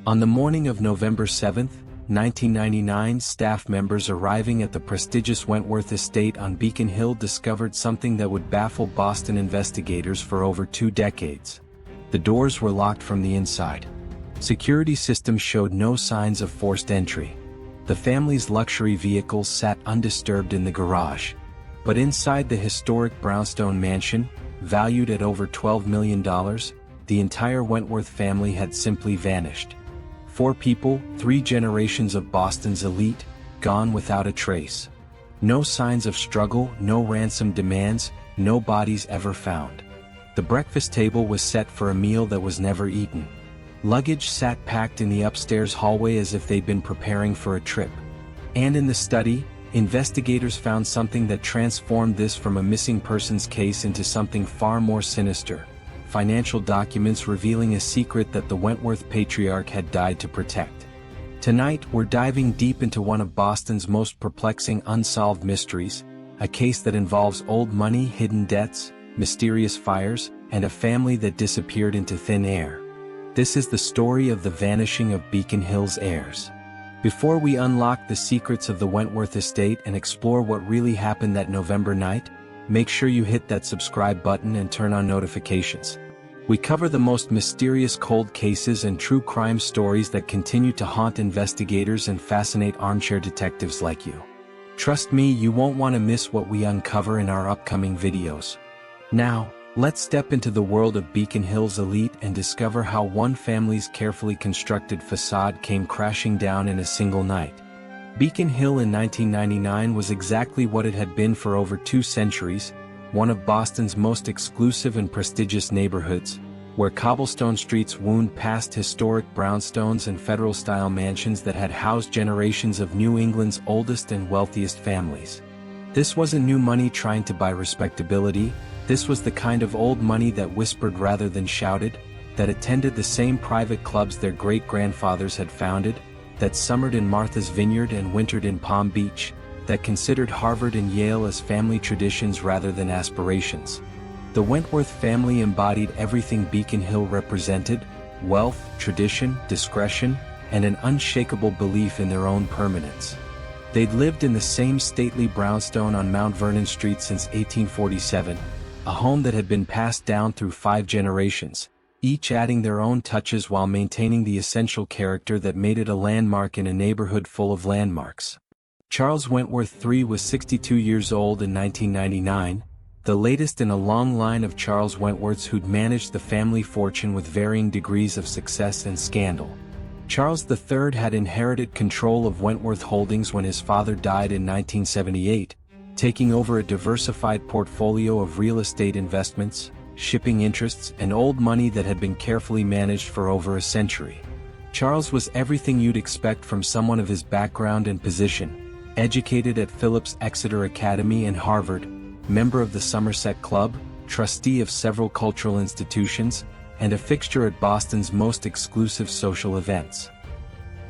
On the morning of November 7, 1999, staff members arriving at the prestigious Wentworth estate on Beacon Hill discovered something that would baffle Boston investigators for over 2 decades. The doors were locked from the inside. Security systems showed no signs of forced entry. The family's luxury vehicles sat undisturbed in the garage. But inside the historic brownstone mansion, valued at over $12 million, the entire Wentworth family had simply vanished. 4 people, 3 generations of Boston's elite, gone without a trace. No signs of struggle, no ransom demands, no bodies ever found. The breakfast table was set for a meal that was never eaten. Luggage sat packed in the upstairs hallway as if they'd been preparing for a trip. And in the study, investigators found something that transformed this from a missing persons case into something far more sinister: financial documents revealing a secret that the Wentworth patriarch had died to protect. Tonight, we're diving deep into one of Boston's most perplexing unsolved mysteries, a case that involves old money, hidden debts, mysterious fires, and a family that disappeared into thin air. This is the story of the vanishing of Beacon Hill's heirs. Before we unlock the secrets of the Wentworth estate and explore what really happened that November night, make sure you hit that subscribe button and turn on notifications. We cover the most mysterious cold cases and true crime stories that continue to haunt investigators and fascinate armchair detectives like you. Trust me, you won't want to miss what we uncover in our upcoming videos. Now, let's step into the world of Beacon Hill's elite and discover how one family's carefully constructed facade came crashing down in a single night. Beacon Hill in 1999 was exactly what it had been for over 2 centuries, one of Boston's most exclusive and prestigious neighborhoods, where cobblestone streets wound past historic brownstones and federal-style mansions that had housed generations of New England's oldest and wealthiest families. This wasn't new money trying to buy respectability. This was the kind of old money that whispered rather than shouted, that attended the same private clubs their great-grandfathers had founded, that summered in Martha's Vineyard and wintered in Palm Beach, that considered Harvard and Yale as family traditions rather than aspirations. The Wentworth family embodied everything Beacon Hill represented: wealth, tradition, discretion, and an unshakable belief in their own permanence. They'd lived in the same stately brownstone on Mount Vernon Street since 1847, a home that had been passed down through 5 generations, each adding their own touches while maintaining the essential character that made it a landmark in a neighborhood full of landmarks. Charles Wentworth III was 62 years old in 1999, the latest in a long line of Charles Wentworths who'd managed the family fortune with varying degrees of success and scandal. Charles III had inherited control of Wentworth Holdings when his father died in 1978, taking over a diversified portfolio of real estate investments, shipping interests, and old money that had been carefully managed for over a century. Charles was everything you'd expect from someone of his background and position: educated at Phillips Exeter Academy and Harvard, member of the Somerset Club, trustee of several cultural institutions, and a fixture at Boston's most exclusive social events.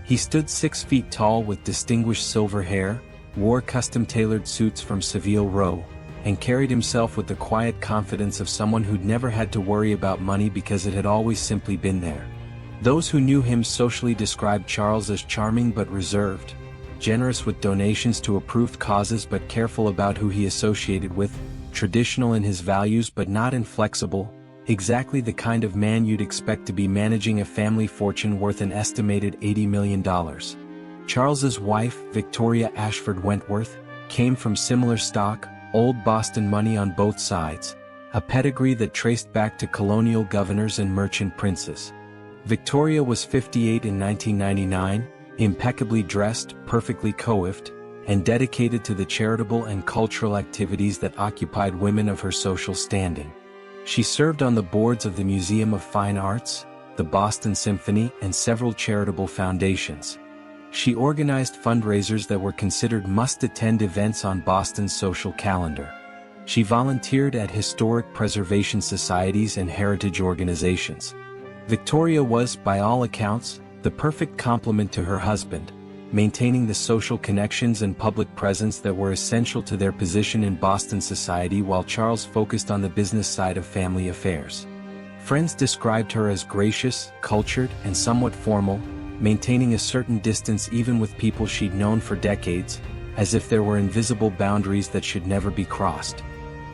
He stood 6 feet tall with distinguished silver hair, wore custom-tailored suits from Savile Row, and carried himself with the quiet confidence of someone who'd never had to worry about money because it had always simply been there. Those who knew him socially described Charles as charming but reserved, generous with donations to approved causes but careful about who he associated with, traditional in his values but not inflexible, exactly the kind of man you'd expect to be managing a family fortune worth an estimated $80 million. Charles's wife, Victoria Ashford Wentworth, came from similar stock, old Boston money on both sides, a pedigree that traced back to colonial governors and merchant princes. Victoria was 58 in 1999, impeccably dressed, perfectly coiffed, and dedicated to the charitable and cultural activities that occupied women of her social standing. She served on the boards of the Museum of Fine Arts, the Boston Symphony, and several charitable foundations. She organized fundraisers that were considered must-attend events on Boston's social calendar. She volunteered at historic preservation societies and heritage organizations. Victoria was, by all accounts, the perfect complement to her husband, maintaining the social connections and public presence that were essential to their position in Boston society while Charles focused on the business side of family affairs. Friends described her as gracious, cultured, and somewhat formal, maintaining a certain distance even with people she'd known for decades, as if there were invisible boundaries that should never be crossed.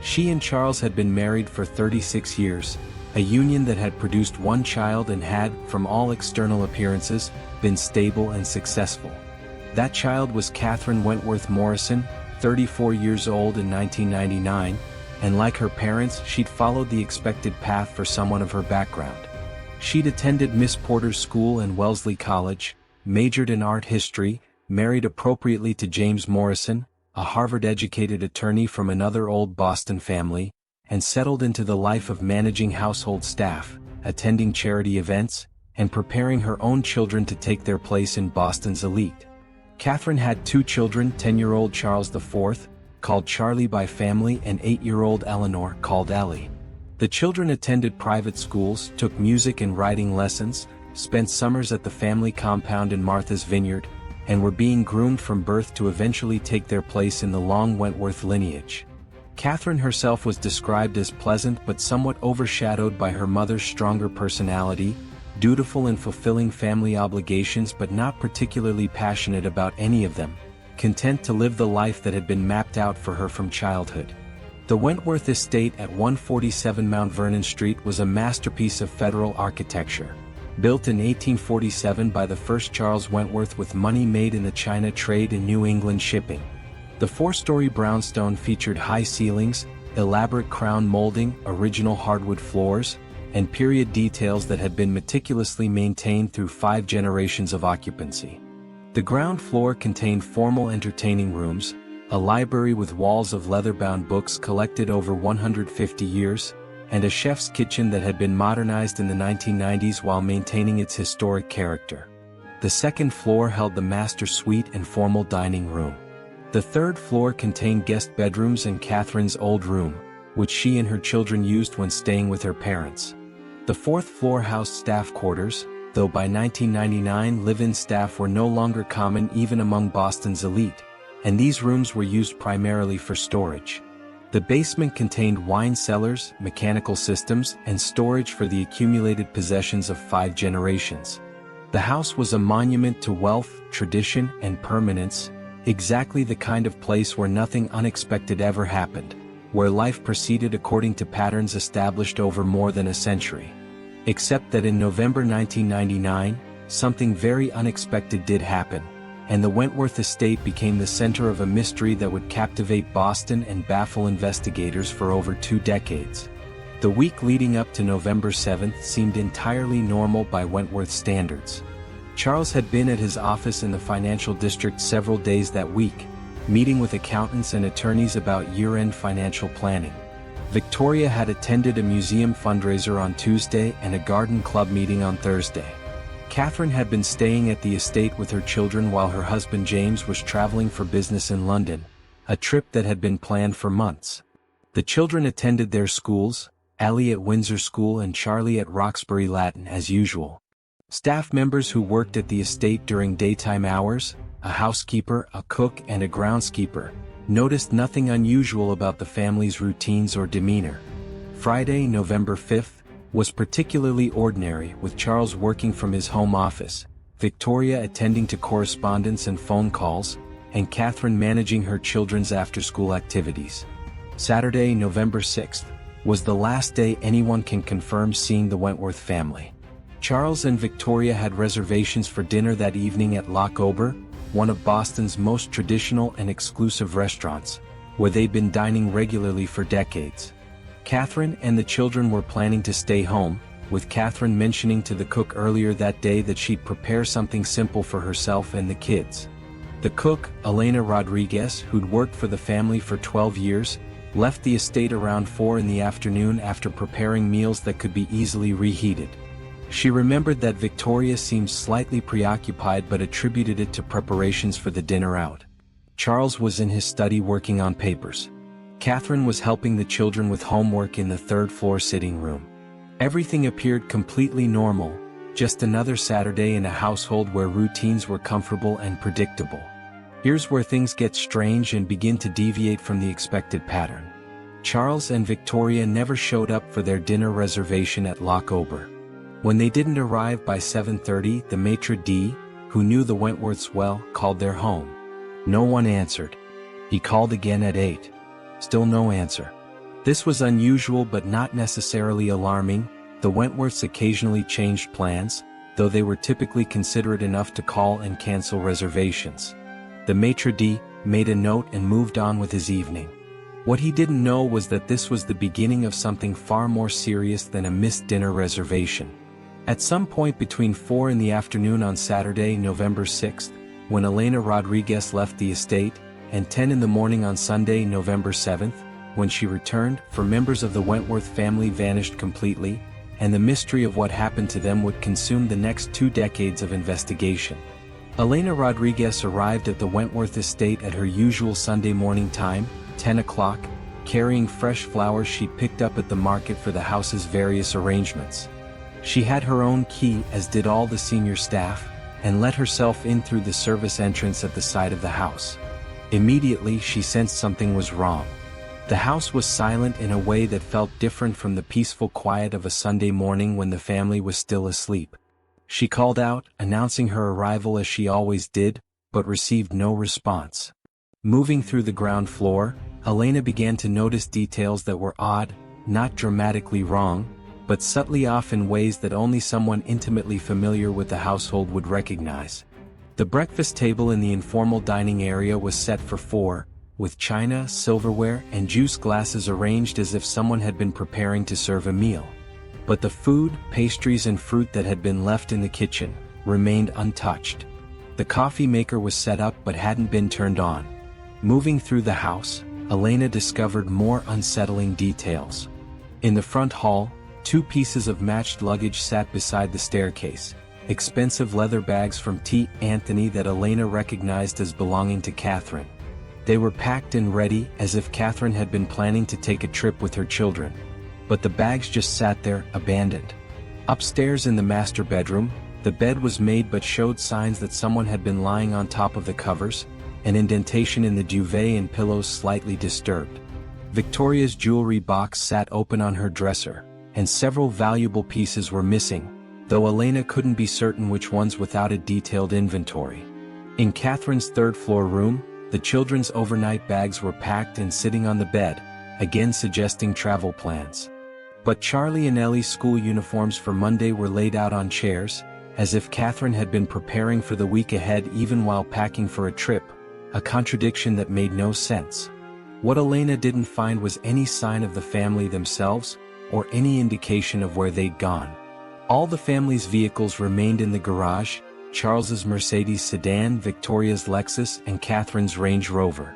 She and Charles had been married for 36 years, a union that had produced one child and had, from all external appearances, been stable and successful. That child was Catherine Wentworth Morrison, 34 years old in 1999, and like her parents, she'd followed the expected path for someone of her background. She'd attended Miss Porter's School and Wellesley College, majored in art history, married appropriately to James Morrison, a Harvard-educated attorney from another old Boston family, and settled into the life of managing household staff, attending charity events, and preparing her own children to take their place in Boston's elite. Catherine had 2 children, 10-year-old Charles IV, called Charlie by family, and 8-year-old Eleanor, called Ellie. The children attended private schools, took music and writing lessons, spent summers at the family compound in Martha's Vineyard, and were being groomed from birth to eventually take their place in the long Wentworth lineage. Catherine herself was described as pleasant but somewhat overshadowed by her mother's stronger personality, dutiful in fulfilling family obligations but not particularly passionate about any of them, content to live the life that had been mapped out for her from childhood. The Wentworth estate at 147 Mount Vernon Street was a masterpiece of federal architecture. Built in 1847 by the first Charles Wentworth with money made in the China trade and New England shipping. The 4-story brownstone featured high ceilings, elaborate crown molding, original hardwood floors, and period details that had been meticulously maintained through 5 generations of occupancy. The ground floor contained formal entertaining rooms, a library with walls of leather-bound books collected over 150 years, and a chef's kitchen that had been modernized in the 1990s while maintaining its historic character. The second floor held the master suite and formal dining room. The third floor contained guest bedrooms and Catherine's old room, which she and her children used when staying with her parents. The fourth floor housed staff quarters, though by 1999 live-in staff were no longer common even among Boston's elite, and these rooms were used primarily for storage. The basement contained wine cellars, mechanical systems, and storage for the accumulated possessions of 5 generations. The house was a monument to wealth, tradition, and permanence, exactly the kind of place where nothing unexpected ever happened, where life proceeded according to patterns established over more than a century. Except that in November 1999, something very unexpected did happen, and the Wentworth estate became the center of a mystery that would captivate Boston and baffle investigators for over 2 decades. The week leading up to November 7th seemed entirely normal by Wentworth standards. Charles had been at his office in the financial district several days that week, meeting with accountants and attorneys about year-end financial planning. Victoria had attended a museum fundraiser on Tuesday and a garden club meeting on Thursday. Catherine had been staying at the estate with her children while her husband James was traveling for business in London, a trip that had been planned for months. The children attended their schools, Ellie at Windsor School and Charlie at Roxbury Latin as usual. Staff members who worked at the estate during daytime hours, a housekeeper, a cook, and a groundskeeper, noticed nothing unusual about the family's routines or demeanor. Friday, November 5th, was particularly ordinary, with Charles working from his home office, Victoria attending to correspondence and phone calls, and Catherine managing her children's after-school activities. Saturday, November 6th, was the last day anyone can confirm seeing the Wentworth family. Charles and Victoria had reservations for dinner that evening at Loch Ober, one of Boston's most traditional and exclusive restaurants, where they'd been dining regularly for decades. Catherine and the children were planning to stay home, with Catherine mentioning to the cook earlier that day that she'd prepare something simple for herself and the kids. The cook, Elena Rodriguez, who'd worked for the family for 12 years, left the estate around 4 in the afternoon after preparing meals that could be easily reheated. She remembered that Victoria seemed slightly preoccupied but attributed it to preparations for the dinner out. Charles was in his study working on papers. Catherine was helping the children with homework in the third-floor sitting room. Everything appeared completely normal, just another Saturday in a household where routines were comfortable and predictable. Here's where things get strange and begin to deviate from the expected pattern. Charles and Victoria never showed up for their dinner reservation at Loch Ober. When they didn't arrive by 7:30, the maitre d', who knew the Wentworths well, called their home. No one answered. He called again at 8. Still no answer. This was unusual but not necessarily alarming. The Wentworths occasionally changed plans, though they were typically considerate enough to call and cancel reservations. The maitre d' made a note and moved on with his evening. What he didn't know was that this was the beginning of something far more serious than a missed dinner reservation. At some point between 4 in the afternoon on Saturday, November 6th, when Elena Rodriguez left the estate, and 10 in the morning on Sunday, November 7th, when she returned, for members of the Wentworth family vanished completely, and the mystery of what happened to them would consume the next 2 decades of investigation. Elena Rodriguez arrived at the Wentworth estate at her usual Sunday morning time, 10 o'clock, carrying fresh flowers she picked up at the market for the house's various arrangements. She had her own key, as did all the senior staff, and let herself in through the service entrance at the side of the house. Immediately she sensed something was wrong. The house was silent in a way that felt different from the peaceful quiet of a Sunday morning when the family was still asleep. She called out, announcing her arrival as she always did, but received no response. Moving through the ground floor, Elena began to notice details that were odd, not dramatically wrong, but subtly off in ways that only someone intimately familiar with the household would recognize. The breakfast table in the informal dining area was set for 4, with china, silverware, and juice glasses arranged as if someone had been preparing to serve a meal. But the food, pastries and fruit that had been left in the kitchen remained untouched. The coffee maker was set up but hadn't been turned on. Moving through the house, Elena discovered more unsettling details. In the front hall, 2 pieces of matched luggage sat beside the staircase, expensive leather bags from T. Anthony that Elena recognized as belonging to Catherine. They were packed and ready, as if Catherine had been planning to take a trip with her children. But the bags just sat there, abandoned. Upstairs in the master bedroom, the bed was made but showed signs that someone had been lying on top of the covers, an indentation in the duvet and pillows slightly disturbed. Victoria's jewelry box sat open on her dresser, and several valuable pieces were missing, though Elena couldn't be certain which ones without a detailed inventory. In Catherine's third-floor room, the children's overnight bags were packed and sitting on the bed, again suggesting travel plans. But Charlie and Ellie's school uniforms for Monday were laid out on chairs, as if Catherine had been preparing for the week ahead even while packing for a trip, a contradiction that made no sense. What Elena didn't find was any sign of the family themselves, or any indication of where they'd gone. All the family's vehicles remained in the garage: Charles's Mercedes sedan, Victoria's Lexus, and Catherine's Range Rover.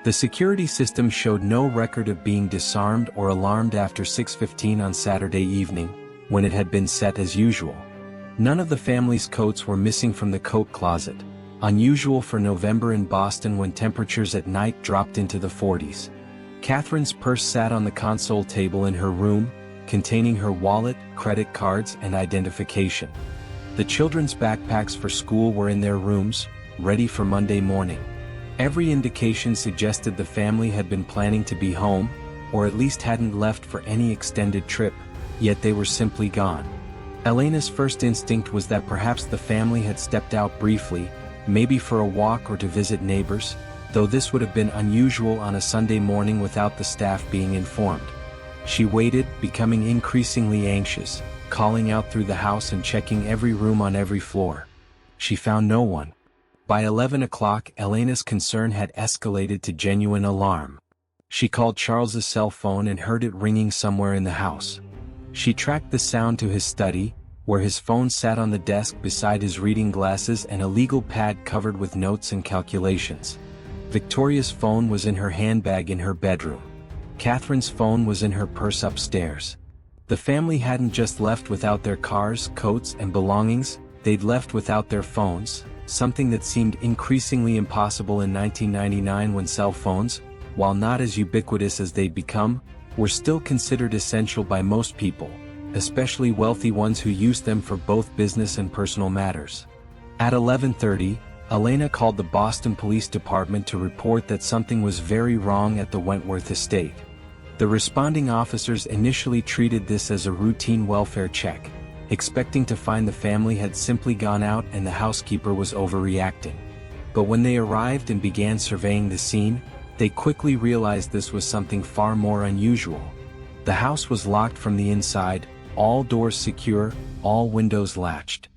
The security system showed no record of being disarmed or alarmed after 6:15 on Saturday evening, when it had been set as usual. None of the family's coats were missing from the coat closet, unusual for November in Boston when temperatures at night dropped into the 40s. Catherine's purse sat on the console table in her room, containing her wallet, credit cards, and identification. The children's backpacks for school were in their rooms, ready for Monday morning. Every indication suggested the family had been planning to be home, or at least hadn't left for any extended trip, yet they were simply gone. Elena's first instinct was that perhaps the family had stepped out briefly, maybe for a walk or to visit neighbors, though this would have been unusual on a Sunday morning without the staff being informed. She waited, becoming increasingly anxious, calling out through the house and checking every room on every floor. She found no one. By 11 o'clock, Elena's concern had escalated to genuine alarm. She called Charles's cell phone and heard it ringing somewhere in the house. She tracked the sound to his study, where his phone sat on the desk beside his reading glasses and a legal pad covered with notes and calculations. Victoria's phone was in her handbag in her bedroom. Catherine's phone was in her purse upstairs. The family hadn't just left without their cars, coats, and belongings, they'd left without their phones, something that seemed increasingly impossible in 1999 when cell phones, while not as ubiquitous as they'd become, were still considered essential by most people, especially wealthy ones who used them for both business and personal matters. At 11:30, Elena called the Boston Police Department to report that something was very wrong at the Wentworth estate. The responding officers initially treated this as a routine welfare check, expecting to find the family had simply gone out and the housekeeper was overreacting. But when they arrived and began surveying the scene, they quickly realized this was something far more unusual. The house was locked from the inside, all doors secure, all windows latched.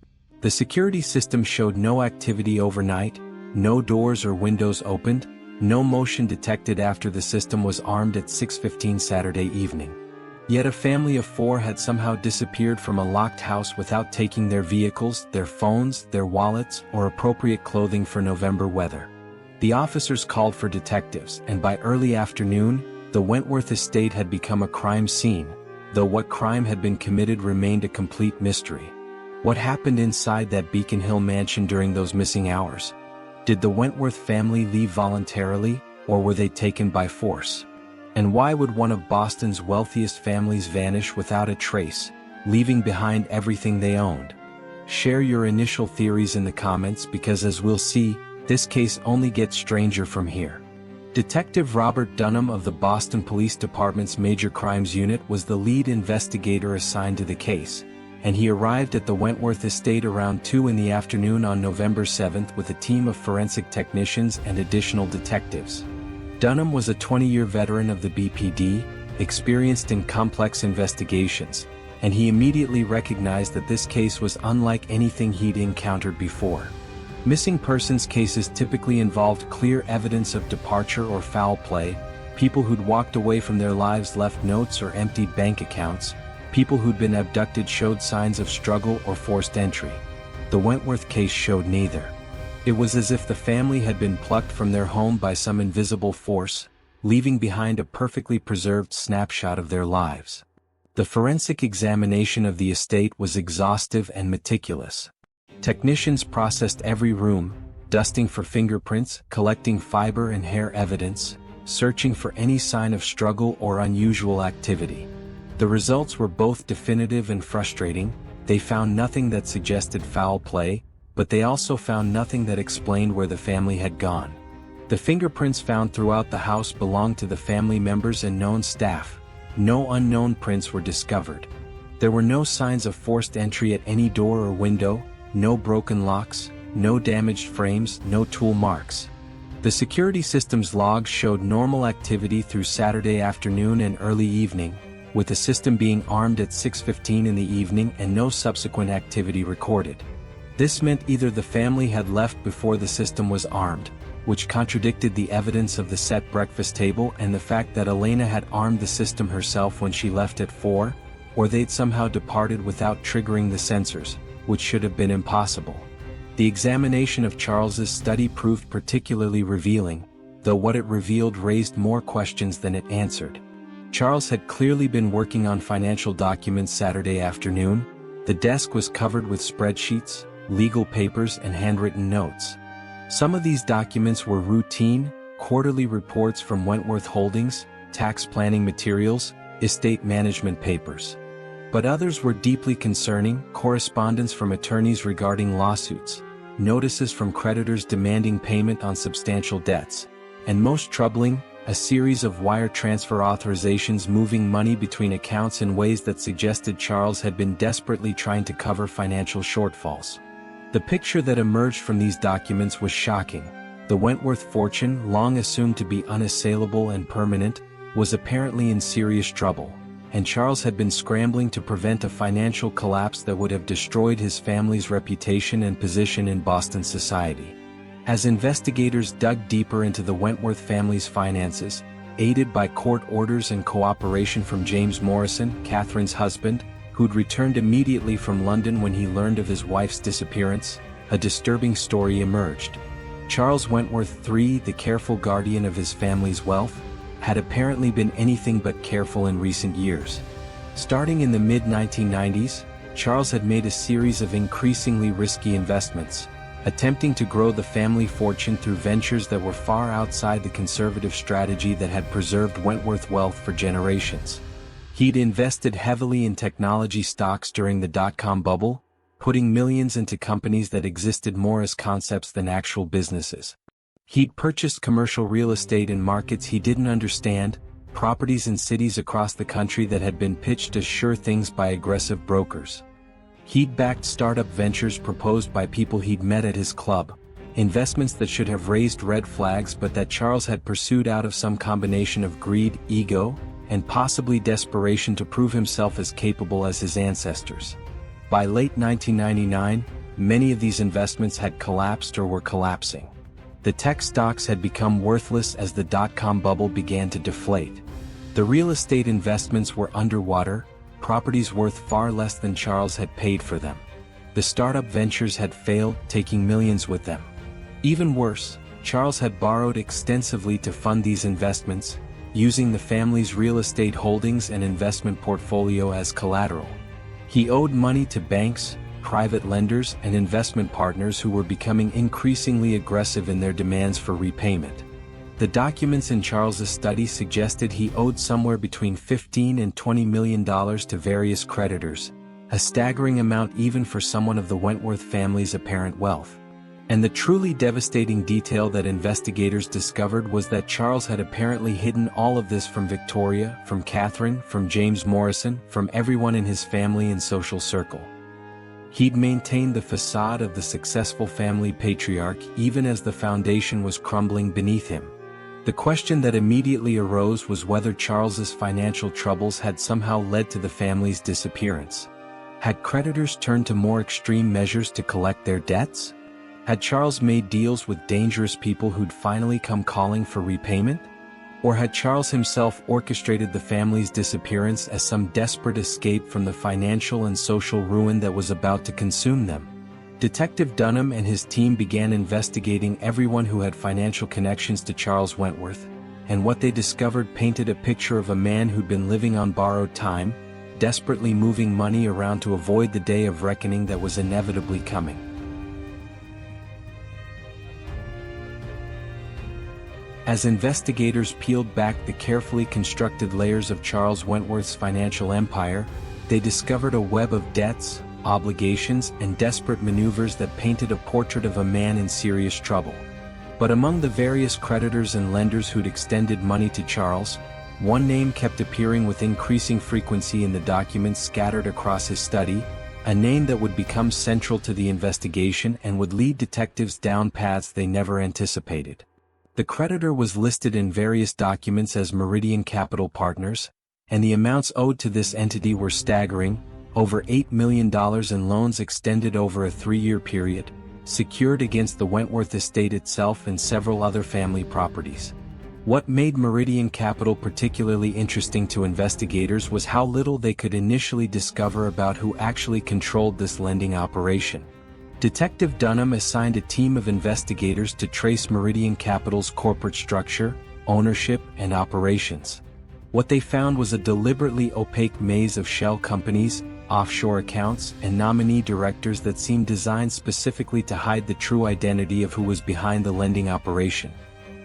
The security system showed no activity overnight, no doors or windows opened, no motion detected after the system was armed at 6:15 Saturday evening. Yet a family of 4 had somehow disappeared from a locked house without taking their vehicles, their phones, their wallets, or appropriate clothing for November weather. The officers called for detectives, and by early afternoon, the Wentworth estate had become a crime scene, though what crime had been committed remained a complete mystery. What happened inside that Beacon Hill mansion during those missing hours? Did the Wentworth family leave voluntarily, or were they taken by force? And why would one of Boston's wealthiest families vanish without a trace, leaving behind everything they owned? Share your initial theories in the comments because, as we'll see, this case only gets stranger from here. Detective Robert Dunham of the Boston Police Department's Major Crimes Unit was the lead investigator assigned to the case, and he arrived at the Wentworth estate around 2 in the afternoon on November 7th with a team of forensic technicians and additional detectives. Dunham was a 20-year veteran of the BPD, experienced in complex investigations, and he immediately recognized that this case was unlike anything he'd encountered before. Missing persons cases typically involved clear evidence of departure or foul play, people who'd walked away from their lives left notes or emptied bank accounts, people who'd been abducted showed signs of struggle or forced entry. The Wentworth case showed neither. It was as if the family had been plucked from their home by some invisible force, leaving behind a perfectly preserved snapshot of their lives. The forensic examination of the estate was exhaustive and meticulous. Technicians processed every room, dusting for fingerprints, collecting fiber and hair evidence, searching for any sign of struggle or unusual activity. The results were both definitive and frustrating. They found nothing that suggested foul play, but they also found nothing that explained where the family had gone. The fingerprints found throughout the house belonged to the family members and known staff. No unknown prints were discovered. There were no signs of forced entry at any door or window, no broken locks, no damaged frames, no tool marks. The security system's logs showed normal activity through Saturday afternoon and early evening, with the system being armed at 6:15 in the evening and no subsequent activity recorded. This meant either the family had left before the system was armed, which contradicted the evidence of the set breakfast table and the fact that Elena had armed the system herself when she left at 4, or they'd somehow departed without triggering the sensors, which should have been impossible. The examination of Charles's study proved particularly revealing, though what it revealed raised more questions than it answered. Charles had clearly been working on financial documents Saturday afternoon. The desk was covered with spreadsheets, legal papers and handwritten notes. Some of these documents were routine, quarterly reports from Wentworth Holdings, tax planning materials, estate management papers. But others were deeply concerning, correspondence from attorneys regarding lawsuits, notices from creditors demanding payment on substantial debts, and most troubling, a series of wire transfer authorizations moving money between accounts in ways that suggested Charles had been desperately trying to cover financial shortfalls. The picture that emerged from these documents was shocking. The Wentworth fortune, long assumed to be unassailable and permanent, was apparently in serious trouble, and Charles had been scrambling to prevent a financial collapse that would have destroyed his family's reputation and position in Boston society. As investigators dug deeper into the Wentworth family's finances, aided by court orders and cooperation from James Morrison, Catherine's husband, who'd returned immediately from London when he learned of his wife's disappearance, a disturbing story emerged. Charles Wentworth III, the careful guardian of his family's wealth, had apparently been anything but careful in recent years. Starting in the mid-1990s, Charles had made a series of increasingly risky investments, attempting to grow the family fortune through ventures that were far outside the conservative strategy that had preserved Wentworth wealth for generations. He'd invested heavily in technology stocks during the dot-com bubble, putting millions into companies that existed more as concepts than actual businesses. He'd purchased commercial real estate in markets he didn't understand, properties in cities across the country that had been pitched as sure things by aggressive brokers. He'd backed startup ventures proposed by people he'd met at his club, investments that should have raised red flags but that Charles had pursued out of some combination of greed, ego, and possibly desperation to prove himself as capable as his ancestors. By late 1999, many of these investments had collapsed or were collapsing. The tech stocks had become worthless as the dot-com bubble began to deflate. The real estate investments were underwater, properties worth far less than Charles had paid for them. The startup ventures had failed, taking millions with them. Even worse, Charles had borrowed extensively to fund these investments, using the family's real estate holdings and investment portfolio as collateral. He owed money to banks, private lenders, and investment partners who were becoming increasingly aggressive in their demands for repayment. The documents in Charles's study suggested he owed somewhere between $15 and $20 million to various creditors, a staggering amount even for someone of the Wentworth family's apparent wealth. And the truly devastating detail that investigators discovered was that Charles had apparently hidden all of this from Victoria, from Catherine, from James Morrison, from everyone in his family and social circle. He'd maintained the facade of the successful family patriarch even as the foundation was crumbling beneath him. The question that immediately arose was whether Charles's financial troubles had somehow led to the family's disappearance. Had creditors turned to more extreme measures to collect their debts? Had Charles made deals with dangerous people who'd finally come calling for repayment? Or had Charles himself orchestrated the family's disappearance as some desperate escape from the financial and social ruin that was about to consume them? Detective Dunham and his team began investigating everyone who had financial connections to Charles Wentworth, and what they discovered painted a picture of a man who'd been living on borrowed time, desperately moving money around to avoid the day of reckoning that was inevitably coming. As investigators peeled back the carefully constructed layers of Charles Wentworth's financial empire, they discovered a web of debts, obligations, and desperate maneuvers that painted a portrait of a man in serious trouble. But among the various creditors and lenders who'd extended money to Charles, one name kept appearing with increasing frequency in the documents scattered across his study, a name that would become central to the investigation and would lead detectives down paths they never anticipated. The creditor was listed in various documents as Meridian Capital Partners, and the amounts owed to this entity were staggering, over $8 million in loans extended over a 3-year period, secured against the Wentworth estate itself and several other family properties. What made Meridian Capital particularly interesting to investigators was how little they could initially discover about who actually controlled this lending operation. Detective Dunham assigned a team of investigators to trace Meridian Capital's corporate structure, ownership, and operations. What they found was a deliberately opaque maze of shell companies, offshore accounts, and nominee directors that seemed designed specifically to hide the true identity of who was behind the lending operation.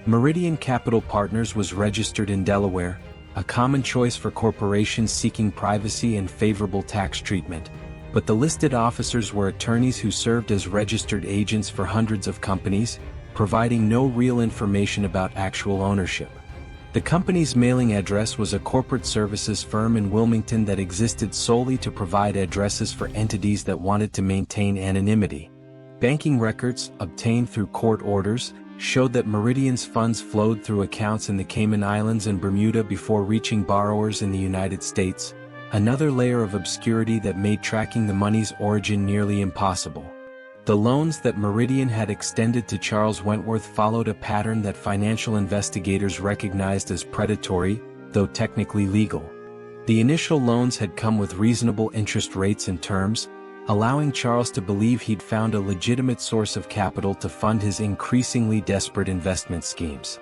Meridian Capital Partners was registered in Delaware, a common choice for corporations seeking privacy and favorable tax treatment. But the listed officers were attorneys who served as registered agents for hundreds of companies, providing no real information about actual ownership. The company's mailing address was a corporate services firm in Wilmington that existed solely to provide addresses for entities that wanted to maintain anonymity. Banking records, obtained through court orders, showed that Meridian's funds flowed through accounts in the Cayman Islands and Bermuda before reaching borrowers in the United States, another layer of obscurity that made tracking the money's origin nearly impossible. The loans that Meridian had extended to Charles Wentworth followed a pattern that financial investigators recognized as predatory, though technically legal. The initial loans had come with reasonable interest rates and terms, allowing Charles to believe he'd found a legitimate source of capital to fund his increasingly desperate investment schemes.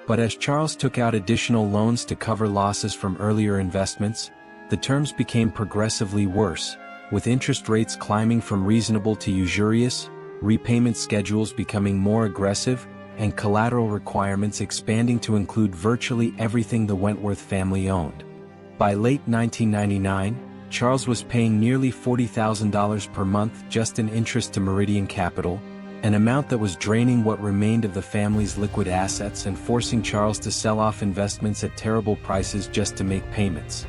But as Charles took out additional loans to cover losses from earlier investments, the terms became progressively worse, with interest rates climbing from reasonable to usurious, repayment schedules becoming more aggressive, and collateral requirements expanding to include virtually everything the Wentworth family owned. By late 1999, Charles was paying nearly $40,000 per month just in interest to Meridian Capital, an amount that was draining what remained of the family's liquid assets and forcing Charles to sell off investments at terrible prices just to make payments.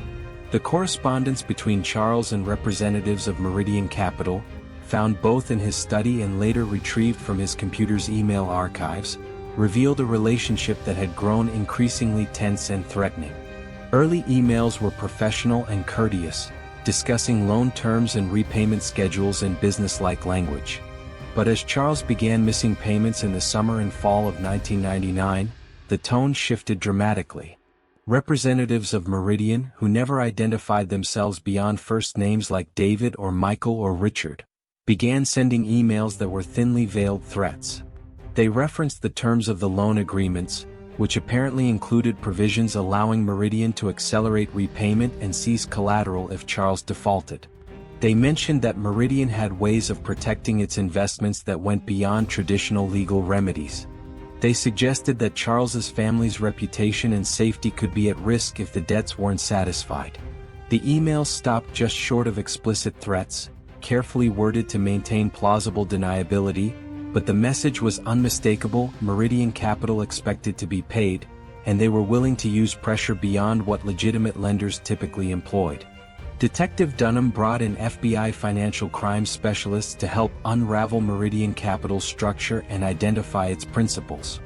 The correspondence between Charles and representatives of Meridian Capital, found both in his study and later retrieved from his computer's email archives, revealed a relationship that had grown increasingly tense and threatening. Early emails were professional and courteous, discussing loan terms and repayment schedules in business-like language. But as Charles began missing payments in the summer and fall of 1999, the tone shifted dramatically. Representatives of Meridian, who never identified themselves beyond first names like David or Michael or Richard, began sending emails that were thinly veiled threats. They referenced the terms of the loan agreements, which apparently included provisions allowing Meridian to accelerate repayment and seize collateral if Charles defaulted. They mentioned that Meridian had ways of protecting its investments that went beyond traditional legal remedies. They suggested that Charles's family's reputation and safety could be at risk if the debts weren't satisfied. The emails stopped just short of explicit threats, carefully worded to maintain plausible deniability, but the message was unmistakable. Meridian Capital expected to be paid, and they were willing to use pressure beyond what legitimate lenders typically employed. Detective Dunham brought in FBI financial crime specialists to help unravel Meridian Capital's structure and identify its principles.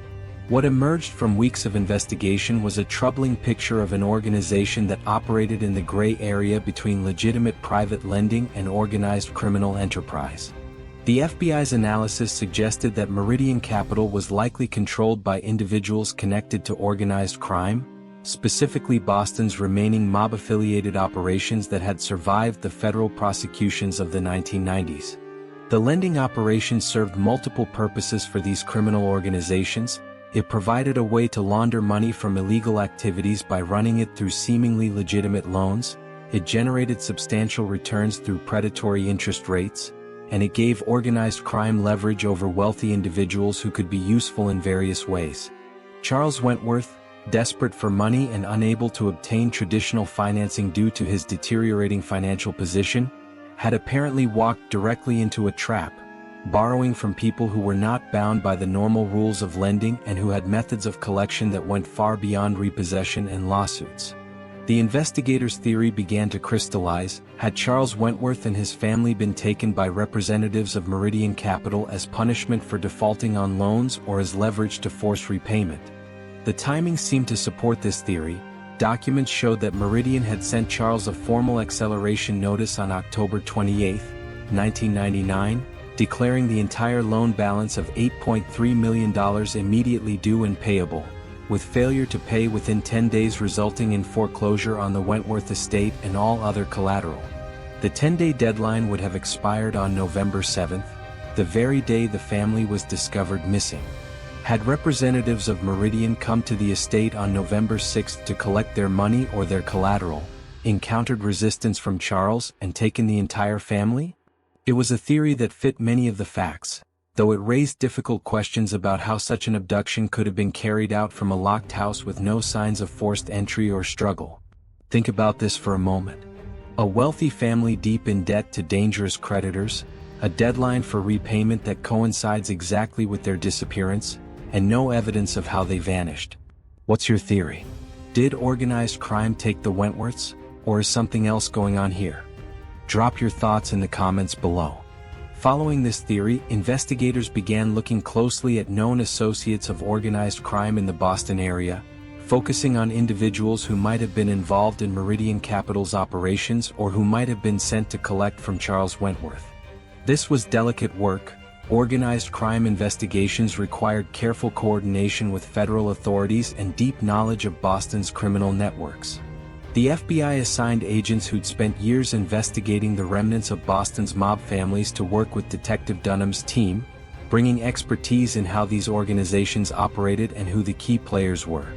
What emerged from weeks of investigation was a troubling picture of an organization that operated in the gray area between legitimate private lending and organized criminal enterprise. The FBI's analysis suggested that Meridian Capital was likely controlled by individuals connected to organized crime, specifically Boston's remaining mob-affiliated operations that had survived the federal prosecutions of the 1990s. The lending operation served multiple purposes for these criminal organizations. It provided a way to launder money from illegal activities by running it through seemingly legitimate loans, it generated substantial returns through predatory interest rates, and it gave organized crime leverage over wealthy individuals who could be useful in various ways. Charles Wentworth, desperate for money and unable to obtain traditional financing due to his deteriorating financial position, had apparently walked directly into a trap, borrowing from people who were not bound by the normal rules of lending and who had methods of collection that went far beyond repossession and lawsuits. The investigators' theory began to crystallize. Had Charles Wentworth and his family been taken by representatives of Meridian Capital as punishment for defaulting on loans or as leverage to force repayment? The timing seemed to support this theory. Documents showed that Meridian had sent Charles a formal acceleration notice on October 28, 1999, declaring the entire loan balance of $8.3 million immediately due and payable, with failure to pay within 10 days resulting in foreclosure on the Wentworth estate and all other collateral. The 10-day deadline would have expired on November 7, the very day the family was discovered missing. Had representatives of Meridian come to the estate on November 6 to collect their money or their collateral, encountered resistance from Charles, and taken the entire family? It was a theory that fit many of the facts, though it raised difficult questions about how such an abduction could have been carried out from a locked house with no signs of forced entry or struggle. Think about this for a moment. A wealthy family deep in debt to dangerous creditors, a deadline for repayment that coincides exactly with their disappearance, and no evidence of how they vanished. What's your theory? Did organized crime take the Wentworths, or is something else going on here? Drop your thoughts in the comments below. Following this theory, investigators began looking closely at known associates of organized crime in the Boston area, focusing on individuals who might have been involved in Meridian Capital's operations or who might have been sent to collect from Charles Wentworth. This was delicate work. Organized crime investigations required careful coordination with federal authorities and deep knowledge of Boston's criminal networks. The FBI assigned agents who'd spent years investigating the remnants of Boston's mob families to work with Detective Dunham's team, bringing expertise in how these organizations operated and who the key players were.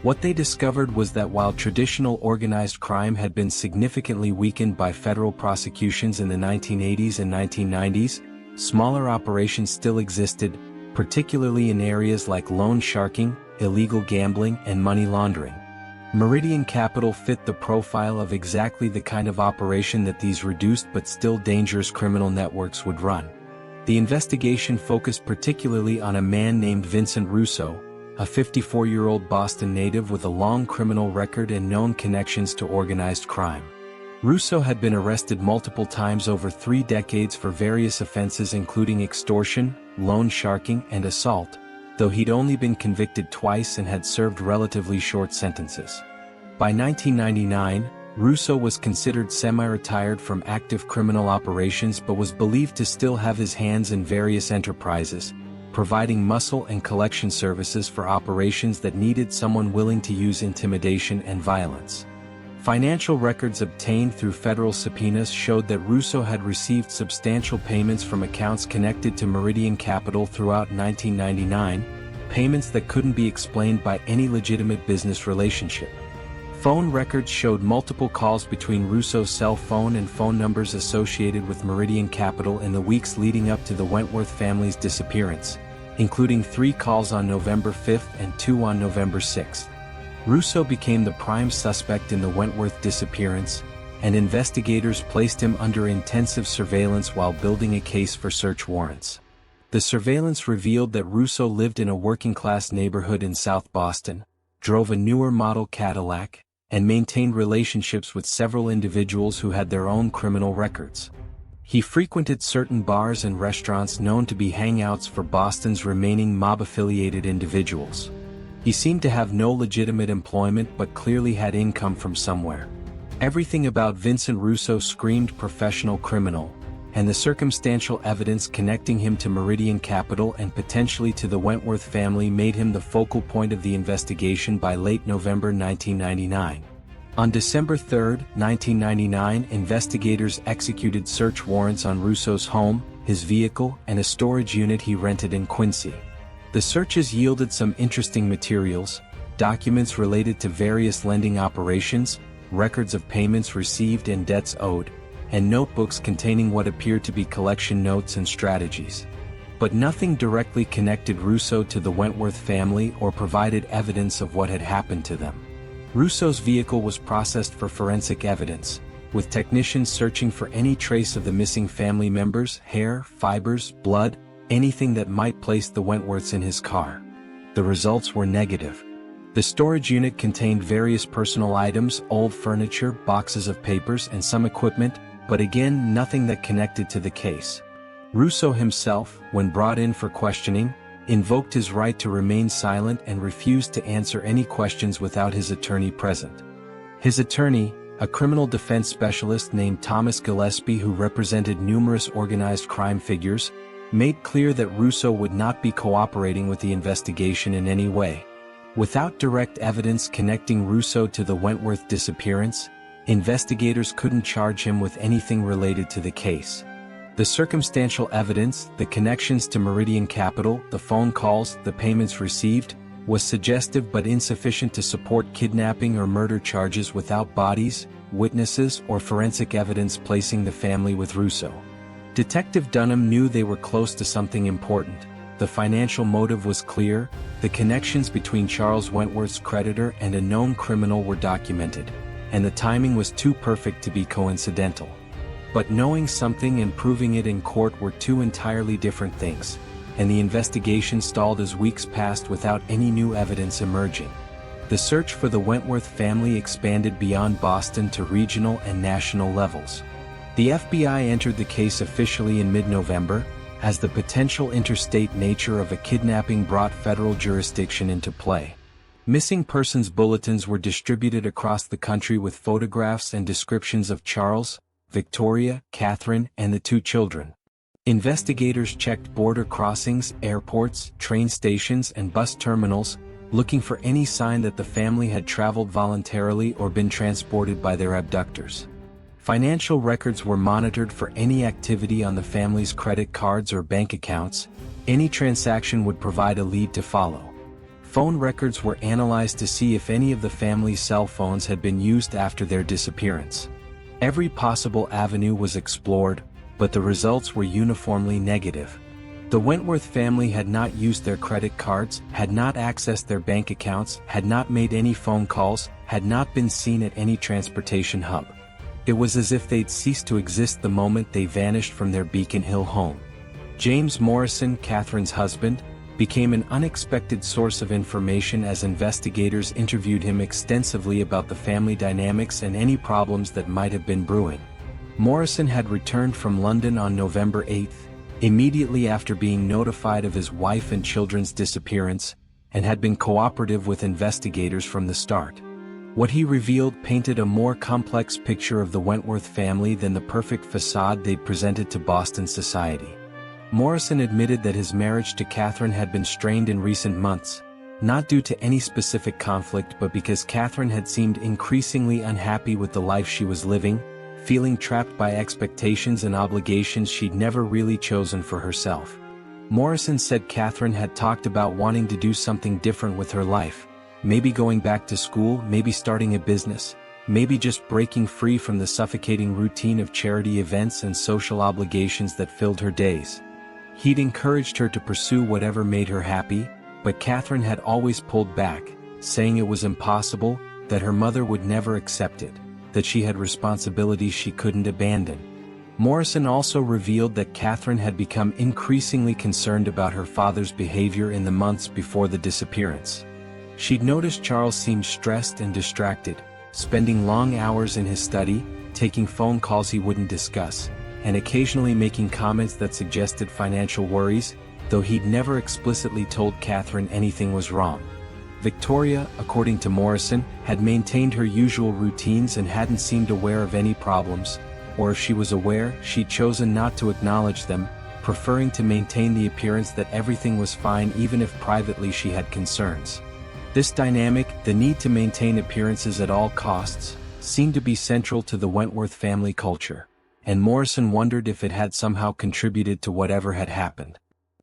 What they discovered was that while traditional organized crime had been significantly weakened by federal prosecutions in the 1980s and 1990s, smaller operations still existed, particularly in areas like loan sharking, illegal gambling, and money laundering. Meridian Capital fit the profile of exactly the kind of operation that these reduced but still dangerous criminal networks would run. The investigation focused particularly on a man named Vincent Russo, a 54-year-old Boston native with a long criminal record and known connections to organized crime. Russo had been arrested multiple times over 3 decades for various offenses including extortion, loan sharking, and assault, though he'd only been convicted twice and had served relatively short sentences. By 1999, Russo was considered semi-retired from active criminal operations but was believed to still have his hands in various enterprises, providing muscle and collection services for operations that needed someone willing to use intimidation and violence. Financial records obtained through federal subpoenas showed that Russo had received substantial payments from accounts connected to Meridian Capital throughout 1999, payments that couldn't be explained by any legitimate business relationship. Phone records showed multiple calls between Russo's cell phone and phone numbers associated with Meridian Capital in the weeks leading up to the Wentworth family's disappearance, including 3 calls on November 5 and 2 on November 6. Russo became the prime suspect in the Wentworth disappearance, and investigators placed him under intensive surveillance while building a case for search warrants. The surveillance revealed that Russo lived in a working-class neighborhood in South Boston, drove a newer model Cadillac, and maintained relationships with several individuals who had their own criminal records. He frequented certain bars and restaurants known to be hangouts for Boston's remaining mob-affiliated individuals. He seemed to have no legitimate employment but clearly had income from somewhere. Everything about Vincent Russo screamed professional criminal, and the circumstantial evidence connecting him to Meridian Capital and potentially to the Wentworth family made him the focal point of the investigation by late November 1999. On December 3, 1999, investigators executed search warrants on Russo's home, his vehicle, and a storage unit he rented in Quincy. The searches yielded some interesting materials, documents related to various lending operations, records of payments received and debts owed, and notebooks containing what appeared to be collection notes and strategies. But nothing directly connected Russo to the Wentworth family or provided evidence of what had happened to them. Russo's vehicle was processed for forensic evidence, with technicians searching for any trace of the missing family members, hair, fibers, blood, anything that might place the Wentworths in his car. The results were negative. The storage unit contained various personal items, old furniture, boxes of papers, and some equipment, but again nothing that connected to the case. Russo himself, when brought in for questioning, invoked his right to remain silent and refused to answer any questions without his attorney present. His attorney, a criminal defense specialist named Thomas Gillespie who represented numerous organized crime figures, made clear that Russo would not be cooperating with the investigation in any way. Without direct evidence connecting Russo to the Wentworth disappearance, investigators couldn't charge him with anything related to the case. The circumstantial evidence, the connections to Meridian Capital, the phone calls, the payments received, was suggestive but insufficient to support kidnapping or murder charges without bodies, witnesses, or forensic evidence placing the family with Russo. Detective Dunham knew they were close to something important. The financial motive was clear, the connections between Charles Wentworth's creditor and a known criminal were documented, and the timing was too perfect to be coincidental. But knowing something and proving it in court were 2 entirely different things, and the investigation stalled as weeks passed without any new evidence emerging. The search for the Wentworth family expanded beyond Boston to regional and national levels. The FBI entered the case officially in mid-November, as the potential interstate nature of a kidnapping brought federal jurisdiction into play. Missing persons bulletins were distributed across the country with photographs and descriptions of Charles, Victoria, Catherine, and the 2 children. Investigators checked border crossings, airports, train stations, and bus terminals, looking for any sign that the family had traveled voluntarily or been transported by their abductors. Financial records were monitored for any activity on the family's credit cards or bank accounts. Any transaction would provide a lead to follow. Phone records were analyzed to see if any of the family's cell phones had been used after their disappearance. Every possible avenue was explored, but the results were uniformly negative. The Wentworth family had not used their credit cards, had not accessed their bank accounts, had not made any phone calls, had not been seen at any transportation hub. It was as if they'd ceased to exist the moment they vanished from their Beacon Hill home. James Morrison, Catherine's husband, became an unexpected source of information as investigators interviewed him extensively about the family dynamics and any problems that might have been brewing. Morrison had returned from London on November 8, immediately after being notified of his wife and children's disappearance, and had been cooperative with investigators from the start. What he revealed painted a more complex picture of the Wentworth family than the perfect facade they'd presented to Boston society. Morrison admitted that his marriage to Catherine had been strained in recent months, not due to any specific conflict but because Catherine had seemed increasingly unhappy with the life she was living, feeling trapped by expectations and obligations she'd never really chosen for herself. Morrison said Catherine had talked about wanting to do something different with her life, maybe going back to school, maybe starting a business, maybe just breaking free from the suffocating routine of charity events and social obligations that filled her days. He'd encouraged her to pursue whatever made her happy, but Catherine had always pulled back, saying it was impossible, that her mother would never accept it, that she had responsibilities she couldn't abandon. Morrison also revealed that Catherine had become increasingly concerned about her father's behavior in the months before the disappearance. She'd noticed Charles seemed stressed and distracted, spending long hours in his study, taking phone calls he wouldn't discuss, and occasionally making comments that suggested financial worries, though he'd never explicitly told Catherine anything was wrong. Victoria, according to Morrison, had maintained her usual routines and hadn't seemed aware of any problems, or if she was aware, she'd chosen not to acknowledge them, preferring to maintain the appearance that everything was fine even if privately she had concerns. This dynamic, the need to maintain appearances at all costs, seemed to be central to the Wentworth family culture, and Morrison wondered if it had somehow contributed to whatever had happened.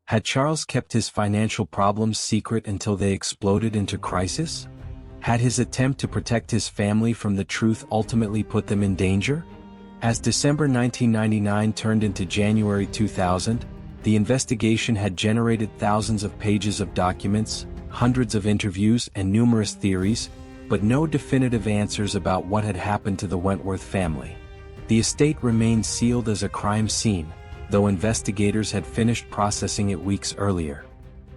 Had Charles kept his financial problems secret until they exploded into crisis? Had his attempt to protect his family from the truth ultimately put them in danger? As December 1999 turned into January 2000, the investigation had generated thousands of pages of documents, hundreds of interviews and numerous theories, but no definitive answers about what had happened to the Wentworth family. The estate remained sealed as a crime scene, though investigators had finished processing it weeks earlier.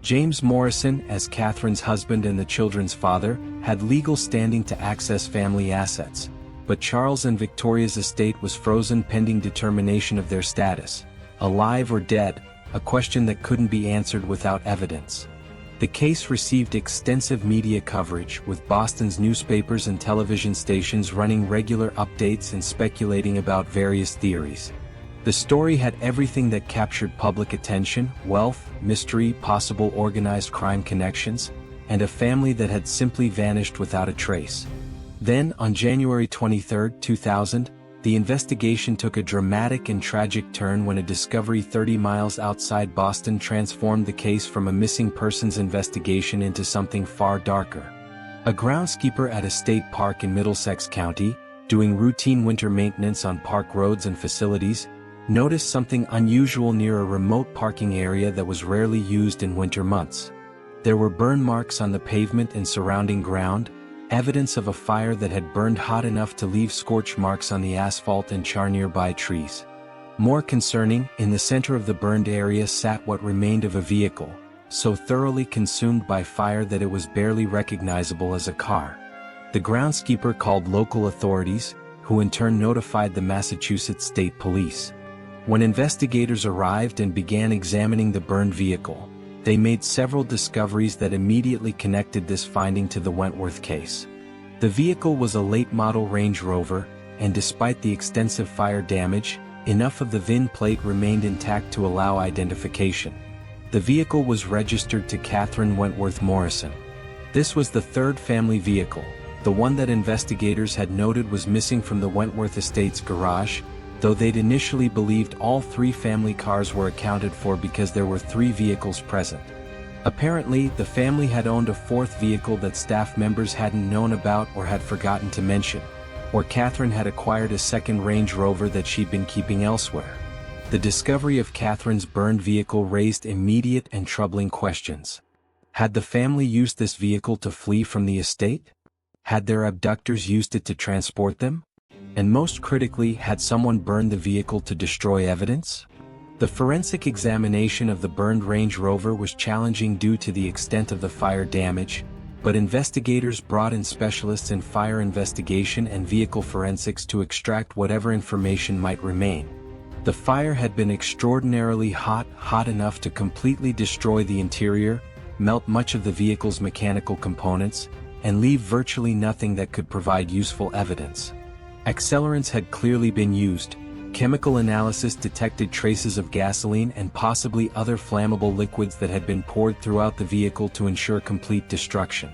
James Morrison, as Catherine's husband and the children's father, had legal standing to access family assets, but Charles and Victoria's estate was frozen pending determination of their status, alive or dead, a question that couldn't be answered without evidence. The case received extensive media coverage, with Boston's newspapers and television stations running regular updates and speculating about various theories. The story had everything that captured public attention: wealth, mystery, possible organized crime connections, and a family that had simply vanished without a trace. Then, on January 23, 2000, the investigation took a dramatic and tragic turn when a discovery 30 miles outside Boston transformed the case from a missing persons investigation into something far darker. A groundskeeper at a state park in Middlesex County, doing routine winter maintenance on park roads and facilities, noticed something unusual near a remote parking area that was rarely used in winter months. There were burn marks on the pavement and surrounding ground, evidence of a fire that had burned hot enough to leave scorch marks on the asphalt and char nearby trees. More concerning, in the center of the burned area sat what remained of a vehicle, so thoroughly consumed by fire that it was barely recognizable as a car. The groundskeeper called local authorities, who in turn notified the Massachusetts State Police. When investigators arrived and began examining the burned vehicle, they made several discoveries that immediately connected this finding to the Wentworth case. The vehicle was a late-model Range Rover, and despite the extensive fire damage, enough of the VIN plate remained intact to allow identification. The vehicle was registered to Catherine Wentworth Morrison. This was the third family vehicle, the one that investigators had noted was missing from the Wentworth estate's garage, though they'd initially believed all three family cars were accounted for because there were three vehicles present. Apparently, the family had owned a fourth vehicle that staff members hadn't known about or had forgotten to mention, or Catherine had acquired a second Range Rover that she'd been keeping elsewhere. The discovery of Catherine's burned vehicle raised immediate and troubling questions. Had the family used this vehicle to flee from the estate? Had their abductors used it to transport them? And most critically, had someone burned the vehicle to destroy evidence? The forensic examination of the burned Range Rover was challenging due to the extent of the fire damage, but investigators brought in specialists in fire investigation and vehicle forensics to extract whatever information might remain. The fire had been extraordinarily hot enough to completely destroy the interior, melt much of the vehicle's mechanical components, and leave virtually nothing that could provide useful evidence. Accelerants had clearly been used. Chemical analysis detected traces of gasoline and possibly other flammable liquids that had been poured throughout the vehicle to ensure complete destruction.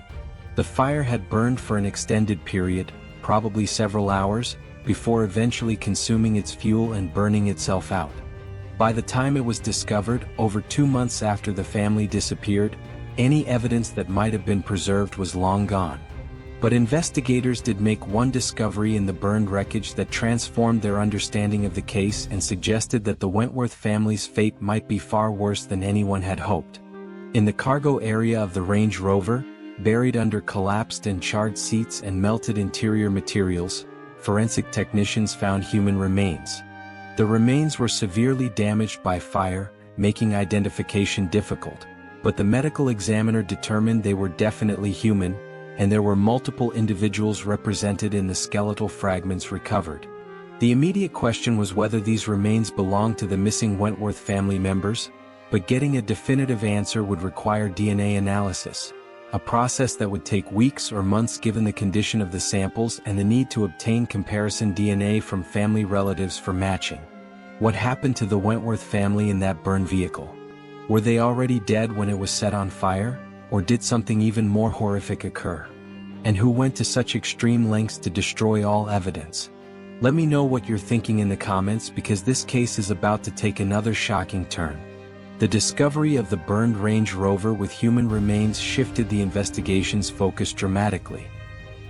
The fire had burned for an extended period, probably several hours, before eventually consuming its fuel and burning itself out. By the time it was discovered, over 2 months after the family disappeared, any evidence that might have been preserved was long gone. But investigators did make one discovery in the burned wreckage that transformed their understanding of the case and suggested that the Wentworth family's fate might be far worse than anyone had hoped. In the cargo area of the Range Rover, buried under collapsed and charred seats and melted interior materials, forensic technicians found human remains. The remains were severely damaged by fire, making identification difficult, but the medical examiner determined they were definitely human, and there were multiple individuals represented in the skeletal fragments recovered. The immediate question was whether these remains belonged to the missing Wentworth family members, but getting a definitive answer would require DNA analysis, a process that would take weeks or months given the condition of the samples and the need to obtain comparison DNA from family relatives for matching. What happened to the Wentworth family in that burned vehicle? Were they already dead when it was set on fire? Or did something even more horrific occur? And who went to such extreme lengths to destroy all evidence? Let me know what you're thinking in the comments, because this case is about to take another shocking turn. The discovery of the burned Range Rover with human remains shifted the investigation's focus dramatically.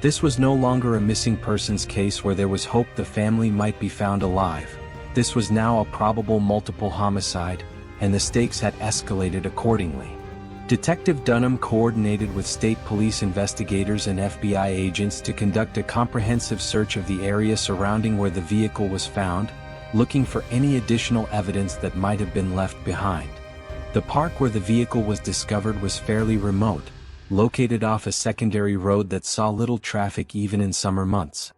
This was no longer a missing persons case where there was hope the family might be found alive. This was now a probable multiple homicide, and the stakes had escalated accordingly. Detective Dunham coordinated with state police investigators and FBI agents to conduct a comprehensive search of the area surrounding where the vehicle was found, looking for any additional evidence that might have been left behind. The park where the vehicle was discovered was fairly remote, located off a secondary road that saw little traffic even in summer months.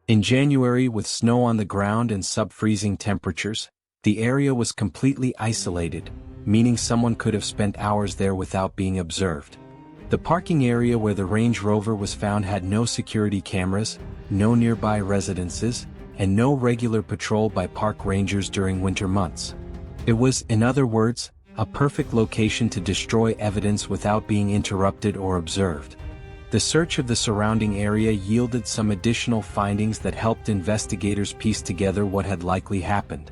In January, with snow on the ground and sub-freezing temperatures, the area was completely isolated, meaning someone could have spent hours there without being observed. The parking area where the Range Rover was found had no security cameras, no nearby residences, and no regular patrol by park rangers during winter months. It was, in other words, a perfect location to destroy evidence without being interrupted or observed. The search of the surrounding area yielded some additional findings that helped investigators piece together what had likely happened.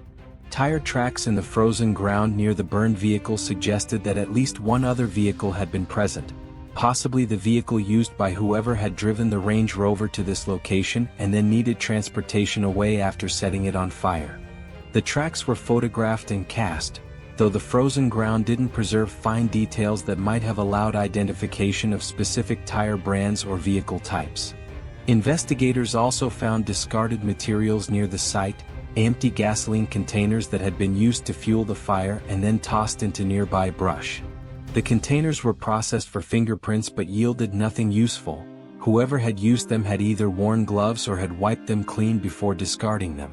Tire tracks in the frozen ground near the burned vehicle suggested that at least one other vehicle had been present, possibly the vehicle used by whoever had driven the Range Rover to this location and then needed transportation away after setting it on fire. The tracks were photographed and cast, though the frozen ground didn't preserve fine details that might have allowed identification of specific tire brands or vehicle types. Investigators also found discarded materials near the site, empty gasoline containers that had been used to fuel the fire and then tossed into nearby brush. The containers were processed for fingerprints but yielded nothing useful. Whoever had used them had either worn gloves or had wiped them clean before discarding them.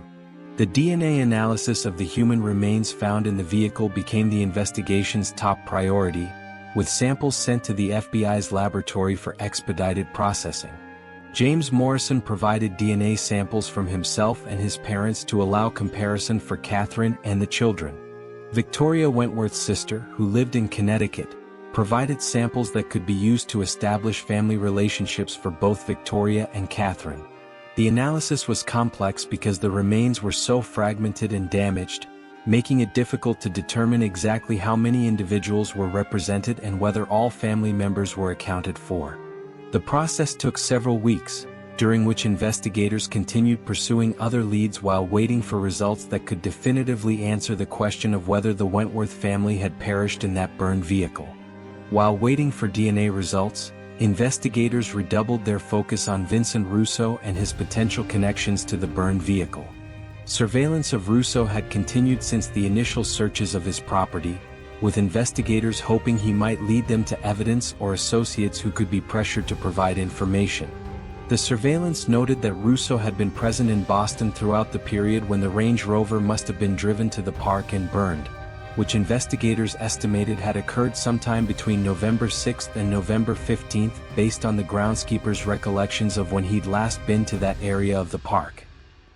The DNA analysis of the human remains found in the vehicle became the investigation's top priority, with samples sent to the FBI's laboratory for expedited processing. James Morrison provided DNA samples from himself and his parents to allow comparison for Catherine and the children. Victoria Wentworth's sister, who lived in Connecticut, provided samples that could be used to establish family relationships for both Victoria and Catherine. The analysis was complex because the remains were so fragmented and damaged, making it difficult to determine exactly how many individuals were represented and whether all family members were accounted for. The process took several weeks, during which investigators continued pursuing other leads while waiting for results that could definitively answer the question of whether the Wentworth family had perished in that burned vehicle. While waiting for DNA results, investigators redoubled their focus on Vincent Russo and his potential connections to the burned vehicle. Surveillance of Russo had continued since the initial searches of his property, with investigators hoping he might lead them to evidence or associates who could be pressured to provide information. The surveillance noted that Russo had been present in Boston throughout the period when the Range Rover must have been driven to the park and burned, which investigators estimated had occurred sometime between November 6 and November 15, based on the groundskeeper's recollections of when he'd last been to that area of the park.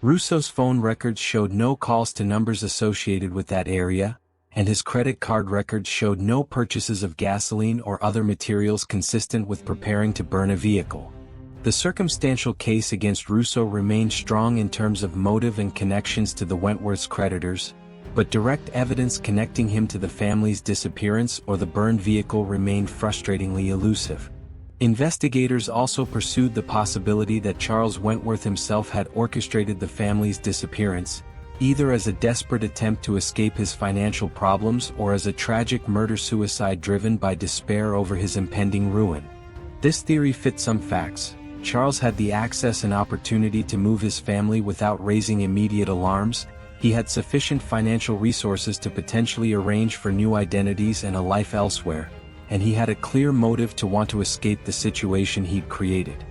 Russo's phone records showed no calls to numbers associated with that area, and his credit card records showed no purchases of gasoline or other materials consistent with preparing to burn a vehicle. The circumstantial case against Russo remained strong in terms of motive and connections to the Wentworth's creditors, but direct evidence connecting him to the family's disappearance or the burned vehicle remained frustratingly elusive. Investigators also pursued the possibility that Charles Wentworth himself had orchestrated the family's disappearance, either as a desperate attempt to escape his financial problems or as a tragic murder-suicide driven by despair over his impending ruin. This theory fit some facts. Charles had the access and opportunity to move his family without raising immediate alarms. He had sufficient financial resources to potentially arrange for new identities and a life elsewhere, and he had a clear motive to want to escape the situation he'd created.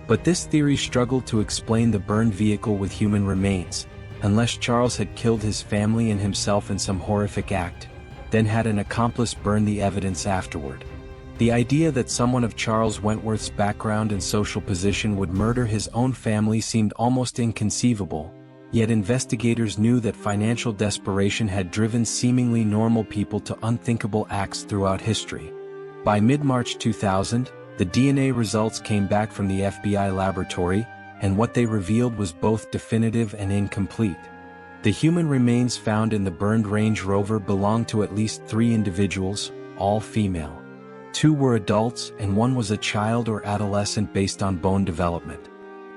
But this theory struggled to explain the burned vehicle with human remains, unless Charles had killed his family and himself in some horrific act, then had an accomplice burn the evidence afterward. The idea that someone of Charles Wentworth's background and social position would murder his own family seemed almost inconceivable, yet investigators knew that financial desperation had driven seemingly normal people to unthinkable acts throughout history. By mid-March 2000, the DNA results came back from the FBI laboratory, and what they revealed was both definitive and incomplete. The human remains found in the burned Range Rover belonged to at least 3 individuals, all female. 2 were adults and 1 was a child or adolescent based on bone development.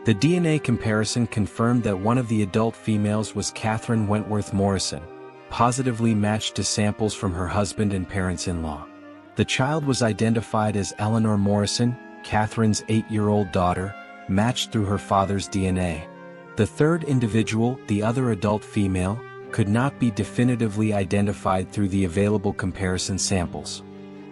The DNA comparison confirmed that one of the adult females was Catherine Wentworth Morrison, positively matched to samples from her husband and parents-in-law. The child was identified as Eleanor Morrison, Catherine's 8-year-old daughter, matched through her father's DNA. The third individual, the other adult female, could not be definitively identified through the available comparison samples.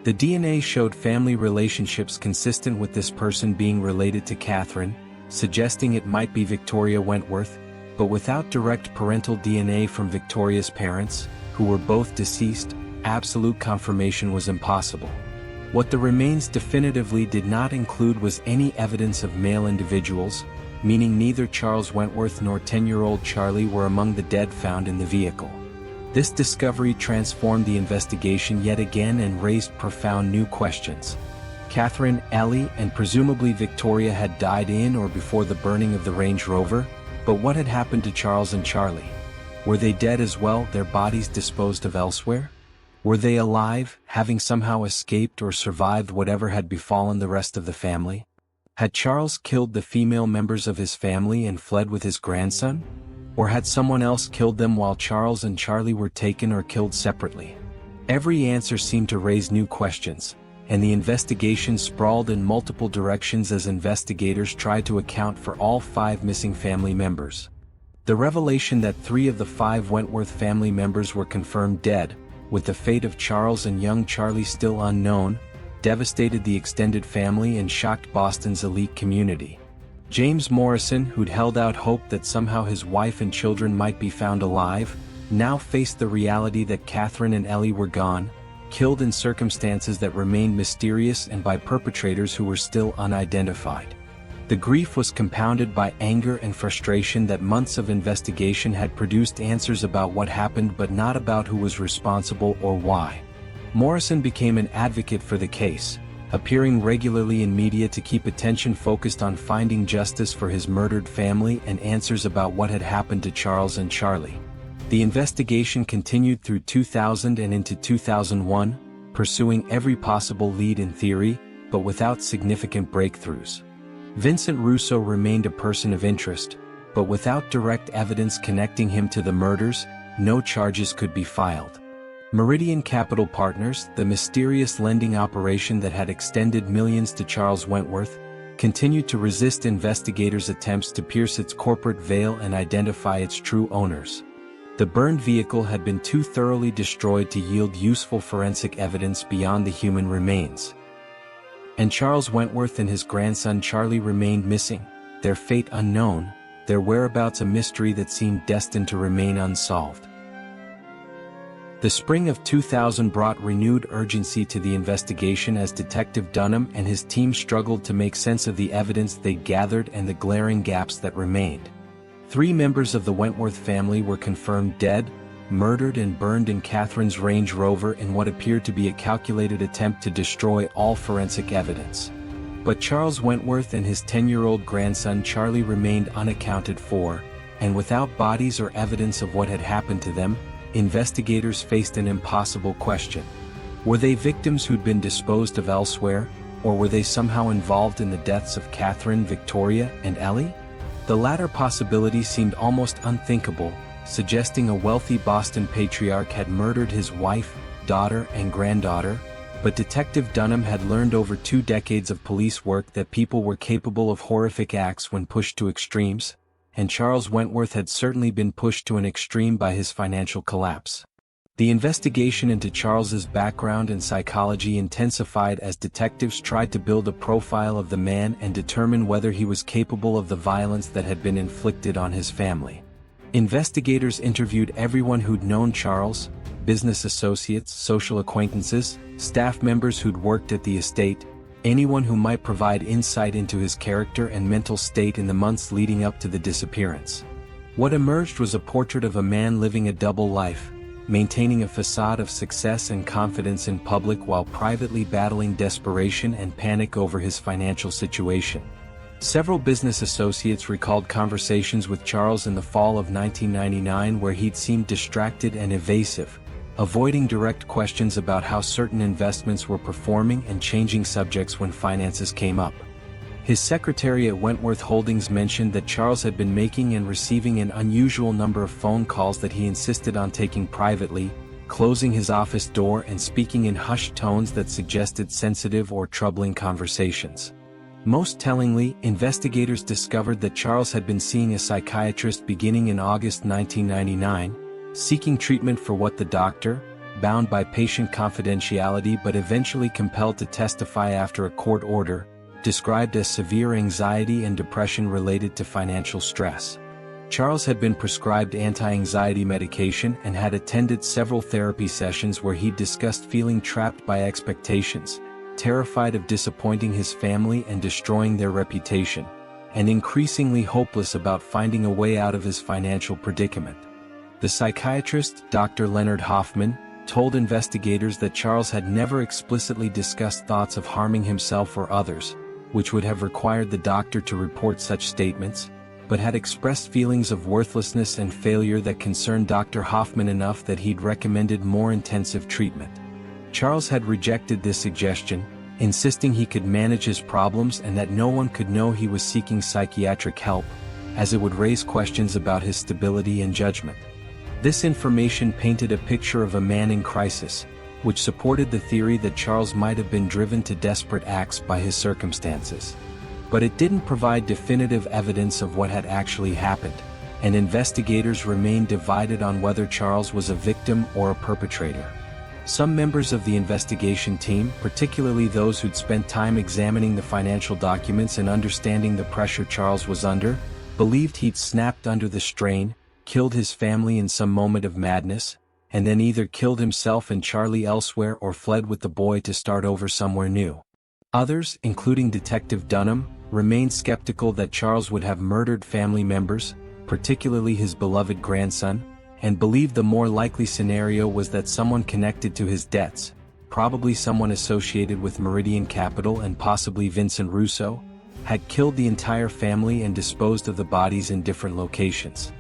The DNA showed family relationships consistent with this person being related to Catherine, suggesting it might be Victoria Wentworth, but without direct parental DNA from Victoria's parents, who were both deceased, absolute confirmation was impossible. What the remains definitively did not include was any evidence of male individuals, meaning neither Charles Wentworth nor 10-year-old Charlie were among the dead found in the vehicle. This discovery transformed the investigation yet again and raised profound new questions. Catherine, Ellie, and presumably Victoria had died in or before the burning of the Range Rover, but what had happened to Charles and Charlie? Were they dead as well, their bodies disposed of elsewhere? Were they alive, having somehow escaped or survived whatever had befallen the rest of the family? Had Charles killed the female members of his family and fled with his grandson? Or had someone else killed them while Charles and Charlie were taken or killed separately? Every answer seemed to raise new questions, and the investigation sprawled in multiple directions as investigators tried to account for all 5 missing family members. The revelation that 3 of the 5 Wentworth family members were confirmed dead, with the fate of Charles and young Charlie still unknown, devastated the extended family and shocked Boston's elite community. James Morrison, who'd held out hope that somehow his wife and children might be found alive, now faced the reality that Catherine and Ellie were gone, killed in circumstances that remained mysterious and by perpetrators who were still unidentified. The grief was compounded by anger and frustration that months of investigation had produced answers about what happened but not about who was responsible or why. Morrison became an advocate for the case, appearing regularly in media to keep attention focused on finding justice for his murdered family and answers about what had happened to Charles and Charlie. The investigation continued through 2000 and into 2001, pursuing every possible lead in theory, but without significant breakthroughs. Vincent Russo remained a person of interest, but without direct evidence connecting him to the murders, no charges could be filed. Meridian Capital Partners, the mysterious lending operation that had extended millions to Charles Wentworth, continued to resist investigators' attempts to pierce its corporate veil and identify its true owners. The burned vehicle had been too thoroughly destroyed to yield useful forensic evidence beyond the human remains. And Charles Wentworth and his grandson Charlie remained missing, their fate unknown, their whereabouts a mystery that seemed destined to remain unsolved. The spring of 2000 brought renewed urgency to the investigation as Detective Dunham and his team struggled to make sense of the evidence they gathered and the glaring gaps that remained. 3 members of the Wentworth family were confirmed dead, murdered and burned in Catherine's Range Rover in what appeared to be a calculated attempt to destroy all forensic evidence. But Charles Wentworth and his 10-year-old grandson Charlie remained unaccounted for, and without bodies or evidence of what had happened to them, investigators faced an impossible question. Were they victims who'd been disposed of elsewhere, or were they somehow involved in the deaths of Catherine, Victoria, and Ellie? The latter possibility seemed almost unthinkable, suggesting a wealthy Boston patriarch had murdered his wife, daughter, and granddaughter, but Detective Dunham had learned over 2 decades of police work that people were capable of horrific acts when pushed to extremes, and Charles Wentworth had certainly been pushed to an extreme by his financial collapse. The investigation into Charles's background and psychology intensified as detectives tried to build a profile of the man and determine whether he was capable of the violence that had been inflicted on his family. Investigators interviewed everyone who'd known Charles, business associates, social acquaintances, staff members who'd worked at the estate, anyone who might provide insight into his character and mental state in the months leading up to the disappearance. What emerged was a portrait of a man living a double life, maintaining a facade of success and confidence in public while privately battling desperation and panic over his financial situation. Several business associates recalled conversations with Charles in the fall of 1999 where he'd seemed distracted and evasive, avoiding direct questions about how certain investments were performing and changing subjects when finances came up. His secretary at Wentworth Holdings mentioned that Charles had been making and receiving an unusual number of phone calls that he insisted on taking privately, closing his office door and speaking in hushed tones that suggested sensitive or troubling conversations. Most tellingly, investigators discovered that Charles had been seeing a psychiatrist beginning in August 1999, seeking treatment for what the doctor, bound by patient confidentiality but eventually compelled to testify after a court order, described as severe anxiety and depression related to financial stress. Charles had been prescribed anti-anxiety medication and had attended several therapy sessions where he discussed feeling trapped by expectations, terrified of disappointing his family and destroying their reputation, and increasingly hopeless about finding a way out of his financial predicament. The psychiatrist, Dr. Leonard Hoffman, told investigators that Charles had never explicitly discussed thoughts of harming himself or others, which would have required the doctor to report such statements, but had expressed feelings of worthlessness and failure that concerned Dr. Hoffman enough that he'd recommended more intensive treatment. Charles had rejected this suggestion, insisting he could manage his problems and that no one could know he was seeking psychiatric help, as it would raise questions about his stability and judgment. This information painted a picture of a man in crisis, which supported the theory that Charles might have been driven to desperate acts by his circumstances. But it didn't provide definitive evidence of what had actually happened, and investigators remained divided on whether Charles was a victim or a perpetrator. Some members of the investigation team, particularly those who'd spent time examining the financial documents and understanding the pressure Charles was under, believed he'd snapped under the strain, killed his family in some moment of madness, and then either killed himself and Charlie elsewhere or fled with the boy to start over somewhere new. Others, including Detective Dunham, remained skeptical that Charles would have murdered family members, particularly his beloved grandson, and believed the more likely scenario was that someone connected to his debts, probably someone associated with Meridian Capital and possibly Vincent Russo, had killed the entire family and disposed of the bodies in different locations.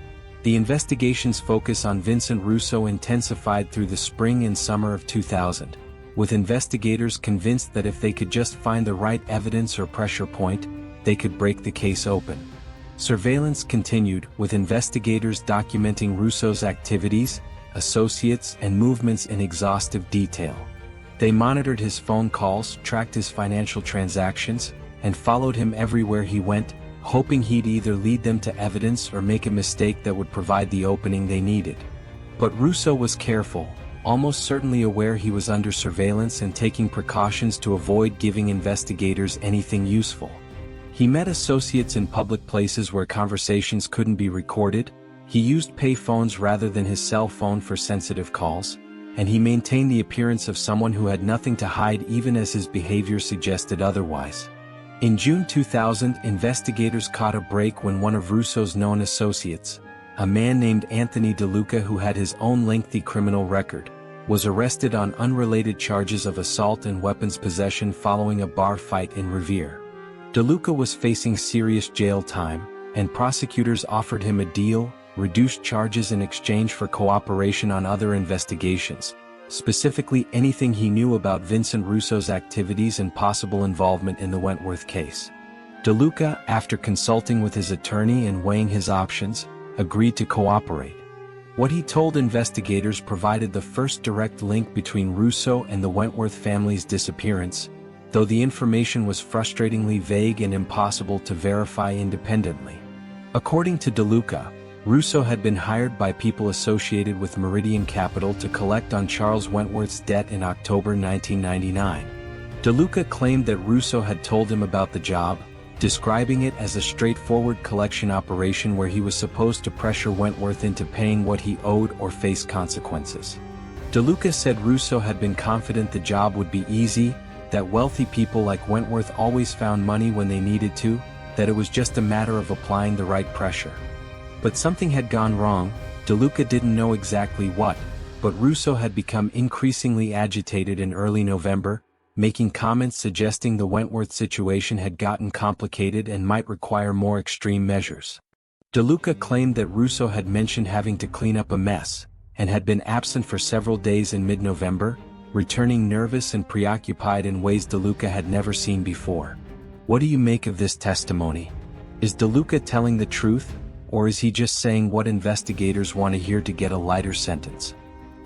The investigation's focus on Vincent Russo intensified through the spring and summer of 2000, with investigators convinced that if they could just find the right evidence or pressure point, they could break the case open. Surveillance continued, with investigators documenting Russo's activities, associates, and movements in exhaustive detail. They monitored his phone calls, tracked his financial transactions, and followed him everywhere he went, hoping he'd either lead them to evidence or make a mistake that would provide the opening they needed. But Russo was careful, almost certainly aware he was under surveillance and taking precautions to avoid giving investigators anything useful. He met associates in public places where conversations couldn't be recorded, he used pay phones rather than his cell phone for sensitive calls, and he maintained the appearance of someone who had nothing to hide even as his behavior suggested otherwise. In June 2000, investigators caught a break when one of Russo's known associates, a man named Anthony DeLuca who had his own lengthy criminal record, was arrested on unrelated charges of assault and weapons possession following a bar fight in Revere. DeLuca was facing serious jail time, and prosecutors offered him a deal, reduced charges in exchange for cooperation on other investigations, specifically anything he knew about Vincent Russo's activities and possible involvement in the Wentworth case. DeLuca, after consulting with his attorney and weighing his options, agreed to cooperate. What he told investigators provided the first direct link between Russo and the Wentworth family's disappearance, though the information was frustratingly vague and impossible to verify independently. According to DeLuca, Russo had been hired by people associated with Meridian Capital to collect on Charles Wentworth's debt in October 1999. DeLuca claimed that Russo had told him about the job, describing it as a straightforward collection operation where he was supposed to pressure Wentworth into paying what he owed or face consequences. DeLuca said Russo had been confident the job would be easy, that wealthy people like Wentworth always found money when they needed to, that it was just a matter of applying the right pressure. But something had gone wrong. DeLuca didn't know exactly what, but Russo had become increasingly agitated in early November, making comments suggesting the Wentworth situation had gotten complicated and might require more extreme measures. DeLuca claimed that Russo had mentioned having to clean up a mess, and had been absent for several days in mid-November, returning nervous and preoccupied in ways DeLuca had never seen before. What do you make of this testimony? Is DeLuca telling the truth, or is he just saying what investigators want to hear to get a lighter sentence?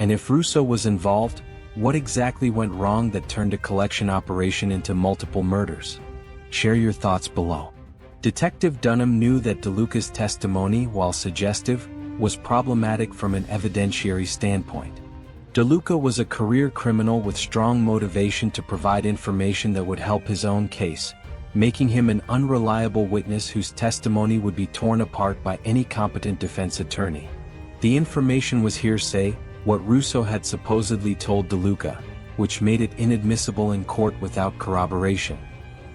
And if Russo was involved, what exactly went wrong that turned a collection operation into multiple murders? Share your thoughts below. Detective Dunham knew that DeLuca's testimony, while suggestive, was problematic from an evidentiary standpoint. DeLuca was a career criminal with strong motivation to provide information that would help his own case, making him an unreliable witness whose testimony would be torn apart by any competent defense attorney. The information was hearsay, what Russo had supposedly told DeLuca, which made it inadmissible in court without corroboration.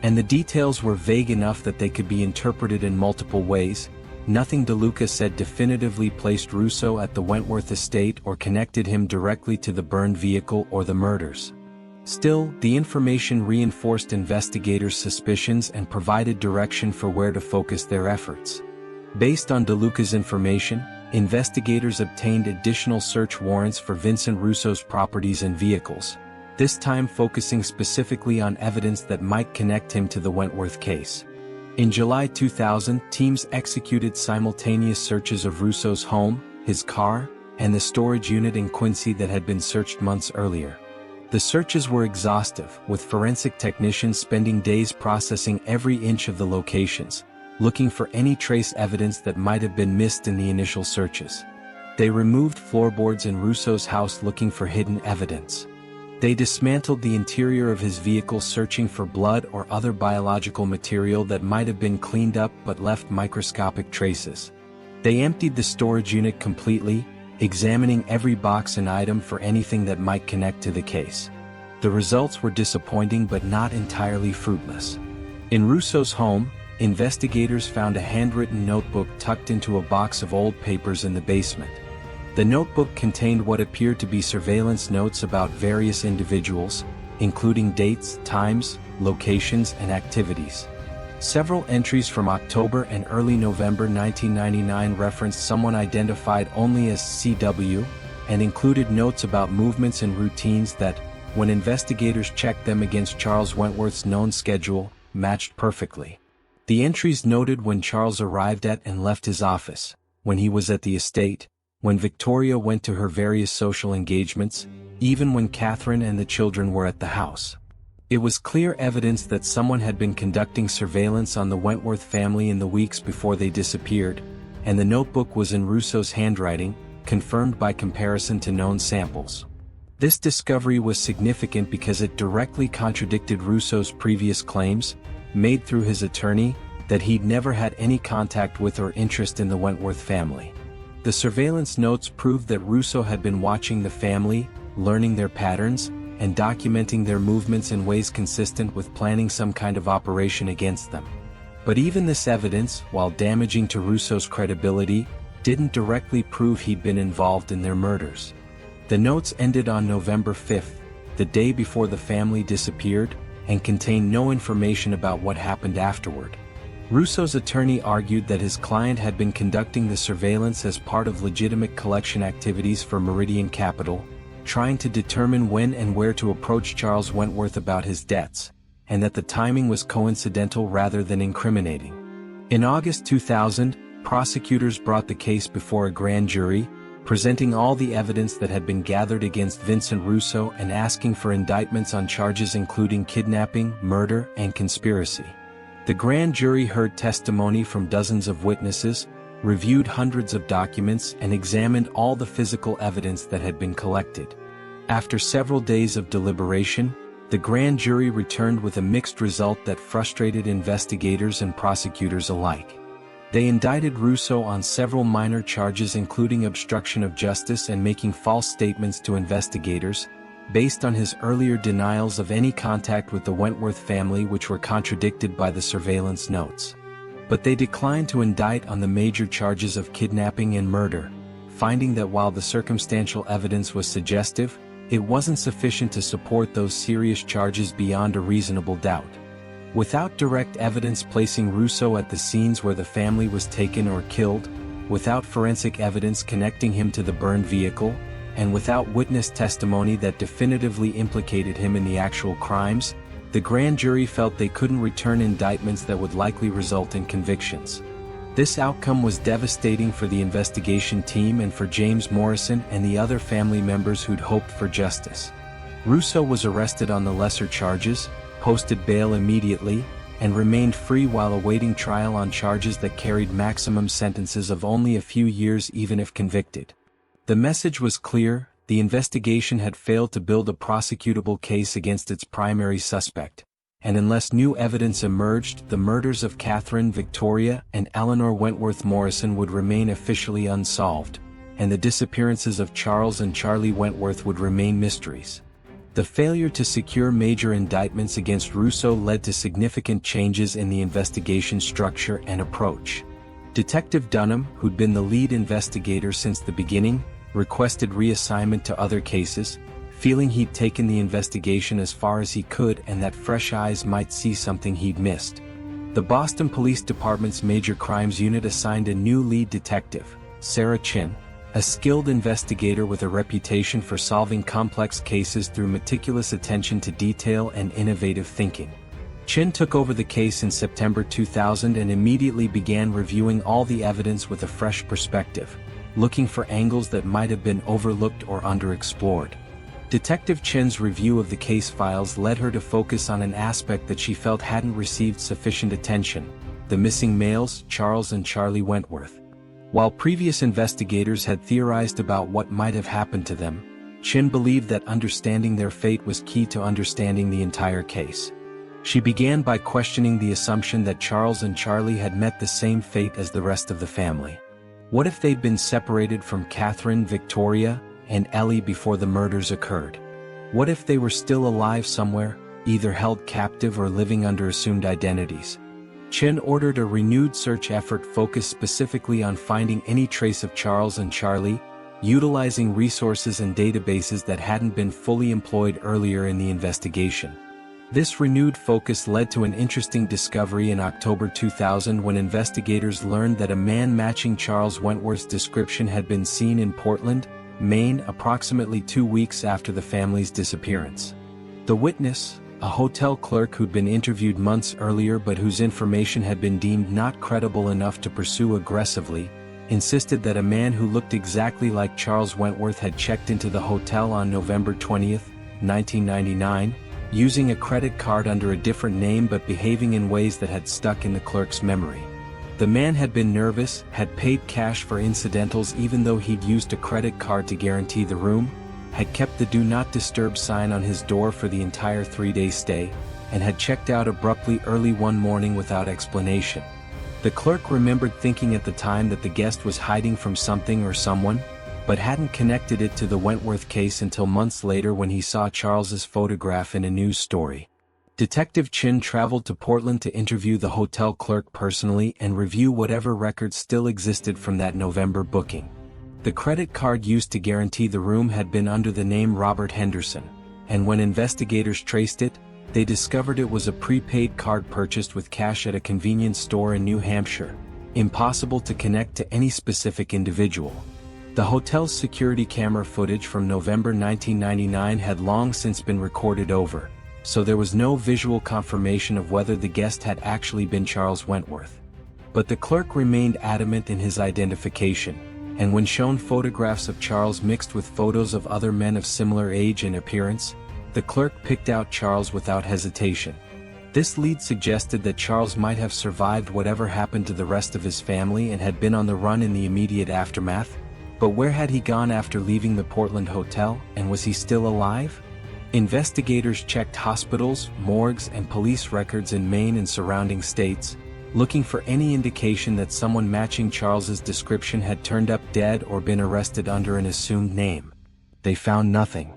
And the details were vague enough that they could be interpreted in multiple ways. Nothing DeLuca said definitively placed Russo at the Wentworth estate or connected him directly to the burned vehicle or the murders. Still, the information reinforced investigators' suspicions and provided direction for where to focus their efforts. Based on DeLuca's information, investigators obtained additional search warrants for Vincent Russo's properties and vehicles, this time focusing specifically on evidence that might connect him to the Wentworth case. In July 2000, teams executed simultaneous searches of Russo's home, his car, and the storage unit in Quincy that had been searched months earlier. The searches were exhaustive, with forensic technicians spending days processing every inch of the locations, looking for any trace evidence that might have been missed in the initial searches. They removed floorboards in Russo's house looking for hidden evidence. They dismantled the interior of his vehicle searching for blood or other biological material that might have been cleaned up but left microscopic traces. They emptied the storage unit completely, examining every box and item for anything that might connect to the case. The results were disappointing but not entirely fruitless. In Russo's home, investigators found a handwritten notebook tucked into a box of old papers in the basement. The notebook contained what appeared to be surveillance notes about various individuals, including dates, times, locations, and activities. Several entries from October and early November 1999 referenced someone identified only as CW, and included notes about movements and routines that, when investigators checked them against Charles Wentworth's known schedule, matched perfectly. The entries noted when Charles arrived at and left his office, when he was at the estate, when Victoria went to her various social engagements, even when Catherine and the children were at the house. It was clear evidence that someone had been conducting surveillance on the Wentworth family in the weeks before they disappeared, and the notebook was in Russo's handwriting, confirmed by comparison to known samples. This discovery was significant because it directly contradicted Russo's previous claims, made through his attorney, that he'd never had any contact with or interest in the Wentworth family. The surveillance notes proved that Russo had been watching the family, learning their patterns, and documenting their movements in ways consistent with planning some kind of operation against them. But even this evidence, while damaging to Russo's credibility, didn't directly prove he'd been involved in their murders. The notes ended on November 5th, the day before the family disappeared, and contained no information about what happened afterward. Russo's attorney argued that his client had been conducting the surveillance as part of legitimate collection activities for Meridian Capital, trying to determine when and where to approach Charles Wentworth about his debts, and that the timing was coincidental rather than incriminating. In August 2000, prosecutors brought the case before a grand jury, presenting all the evidence that had been gathered against Vincent Russo and asking for indictments on charges including kidnapping, murder, and conspiracy. The grand jury heard testimony from dozens of witnesses, reviewed hundreds of documents, and examined all the physical evidence that had been collected. After several days of deliberation, the grand jury returned with a mixed result that frustrated investigators and prosecutors alike. They indicted Russo on several minor charges including obstruction of justice and making false statements to investigators, based on his earlier denials of any contact with the Wentworth family, which were contradicted by the surveillance notes. But they declined to indict on the major charges of kidnapping and murder, finding that while the circumstantial evidence was suggestive, it wasn't sufficient to support those serious charges beyond a reasonable doubt. Without direct evidence placing Russo at the scenes where the family was taken or killed, without forensic evidence connecting him to the burned vehicle, and without witness testimony that definitively implicated him in the actual crimes, the grand jury felt they couldn't return indictments that would likely result in convictions. This outcome was devastating for the investigation team and for James Morrison and the other family members who'd hoped for justice. Russo was arrested on the lesser charges, posted bail immediately, and remained free while awaiting trial on charges that carried maximum sentences of only a few years even if convicted. The message was clear: the investigation had failed to build a prosecutable case against its primary suspect, and unless new evidence emerged, the murders of Catherine, Victoria, and Eleanor Wentworth Morrison would remain officially unsolved, and the disappearances of Charles and Charlie Wentworth would remain mysteries. The failure to secure major indictments against Russo led to significant changes in the investigation structure and approach. Detective Dunham, who'd been the lead investigator since the beginning, requested reassignment to other cases, feeling he'd taken the investigation as far as he could and that fresh eyes might see something he'd missed. The Boston Police Department's Major Crimes Unit assigned a new lead detective, Sarah Chin, a skilled investigator with a reputation for solving complex cases through meticulous attention to detail and innovative thinking. Chin took over the case in September 2000 and immediately began reviewing all the evidence with a fresh perspective, looking for angles that might have been overlooked or underexplored. Detective Chin's review of the case files led her to focus on an aspect that she felt hadn't received sufficient attention: the missing males, Charles and Charlie Wentworth. While previous investigators had theorized about what might have happened to them, Chin believed that understanding their fate was key to understanding the entire case. She began by questioning the assumption that Charles and Charlie had met the same fate as the rest of the family. What if they'd been separated from Catherine, Victoria, and Ellie before the murders occurred? What if they were still alive somewhere, either held captive or living under assumed identities? Chin ordered a renewed search effort focused specifically on finding any trace of Charles and Charlie, utilizing resources and databases that hadn't been fully employed earlier in the investigation. This renewed focus led to an interesting discovery in October 2000 when investigators learned that a man matching Charles Wentworth's description had been seen in Portland, Maine, approximately 2 weeks after the family's disappearance. The witness, a hotel clerk who'd been interviewed months earlier but whose information had been deemed not credible enough to pursue aggressively, insisted that a man who looked exactly like Charles Wentworth had checked into the hotel on November 20, 1999, using a credit card under a different name but behaving in ways that had stuck in the clerk's memory. The man had been nervous, had paid cash for incidentals even though he'd used a credit card to guarantee the room, had kept the Do Not Disturb sign on his door for the entire 3-day stay, and had checked out abruptly early one morning without explanation. The clerk remembered thinking at the time that the guest was hiding from something or someone, but hadn't connected it to the Wentworth case until months later when he saw Charles's photograph in a news story. Detective Chin traveled to Portland to interview the hotel clerk personally and review whatever records still existed from that November booking. The credit card used to guarantee the room had been under the name Robert Henderson, and when investigators traced it, they discovered it was a prepaid card purchased with cash at a convenience store in New Hampshire, impossible to connect to any specific individual. The hotel's security camera footage from November 1999 had long since been recorded over, so there was no visual confirmation of whether the guest had actually been Charles Wentworth. But the clerk remained adamant in his identification, and when shown photographs of Charles mixed with photos of other men of similar age and appearance, the clerk picked out Charles without hesitation. This lead suggested that Charles might have survived whatever happened to the rest of his family and had been on the run in the immediate aftermath. But where had he gone after leaving the Portland hotel, and was he still alive? Investigators checked hospitals, morgues, and police records in Maine and surrounding states, looking for any indication that someone matching Charles's description had turned up dead or been arrested under an assumed name. They found nothing.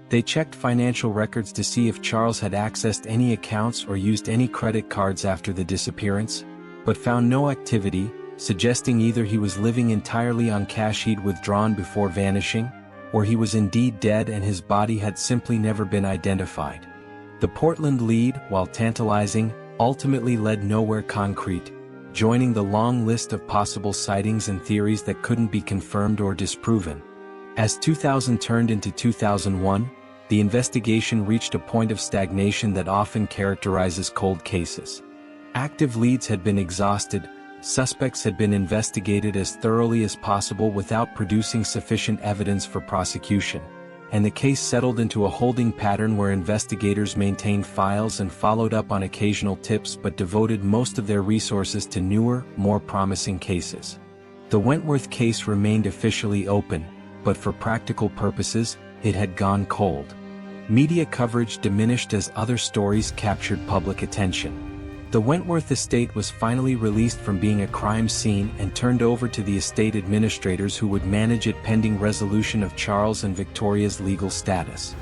They checked financial records to see if Charles had accessed any accounts or used any credit cards after the disappearance, but found no activity, suggesting either he was living entirely on cash he'd withdrawn before vanishing, or he was indeed dead and his body had simply never been identified. The Portland lead, while tantalizing, ultimately led nowhere concrete, joining the long list of possible sightings and theories that couldn't be confirmed or disproven. As 2000 turned into 2001, the investigation reached a point of stagnation that often characterizes cold cases. Active leads had been exhausted, suspects had been investigated as thoroughly as possible without producing sufficient evidence for prosecution, and the case settled into a holding pattern where investigators maintained files and followed up on occasional tips but devoted most of their resources to newer, more promising cases. The Wentworth case remained officially open, but for practical purposes, it had gone cold. Media coverage diminished as other stories captured public attention. The Wentworth estate was finally released from being a crime scene and turned over to the estate administrators who would manage it pending resolution of Charles and Victoria's legal status.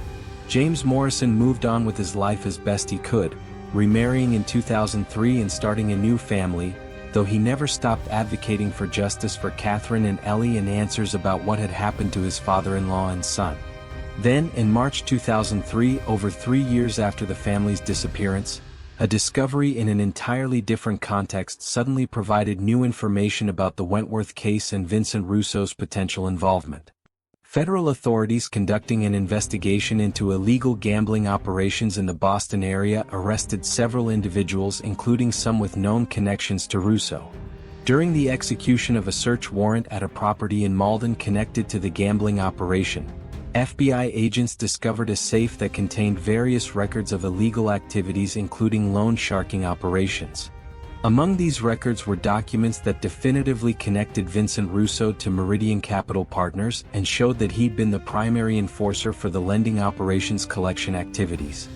James Morrison moved on with his life as best he could, remarrying in 2003 and starting a new family, though he never stopped advocating for justice for Catherine and Ellie and answers about what had happened to his father-in-law and son. Then, in March 2003, over 3 years after the family's disappearance, a discovery in an entirely different context suddenly provided new information about the Wentworth case and Vincent Russo's potential involvement. Federal authorities conducting an investigation into illegal gambling operations in the Boston area arrested several individuals, including some with known connections to Russo. During the execution of a search warrant at a property in Malden connected to the gambling operation, FBI agents discovered a safe that contained various records of illegal activities including loan sharking operations. Among these records were documents that definitively connected Vincent Russo to Meridian Capital Partners and showed that he'd been the primary enforcer for the lending operations collection activities.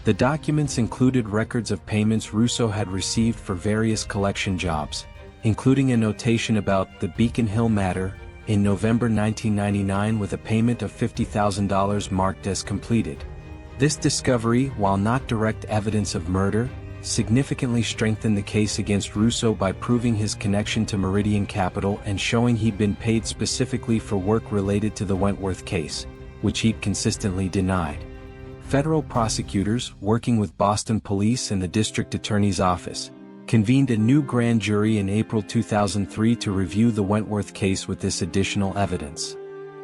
The documents included records of payments Russo had received for various collection jobs, including a notation about the Beacon Hill matter in November 1999 with a payment of $50,000 marked as completed. This discovery, while not direct evidence of murder, significantly strengthened the case against Russo by proving his connection to Meridian Capital and showing he'd been paid specifically for work related to the Wentworth case, which he'd consistently denied. Federal prosecutors, working with Boston Police and the District Attorney's Office, convened a new grand jury in April 2003 to review the Wentworth case with this additional evidence.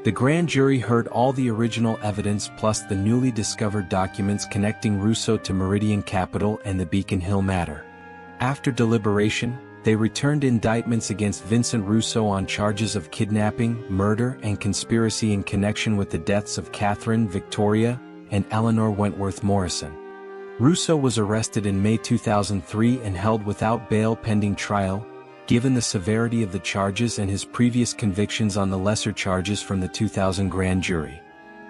The grand jury heard all the original evidence plus the newly discovered documents connecting Russo to Meridian Capital and the Beacon Hill matter. After deliberation, they returned indictments against Vincent Russo on charges of kidnapping, murder, and conspiracy in connection with the deaths of Catherine, Victoria, and Eleanor Wentworth Morrison. Russo was arrested in May 2003 and held without bail pending trial, given the severity of the charges and his previous convictions on the lesser charges from the 2000 grand jury.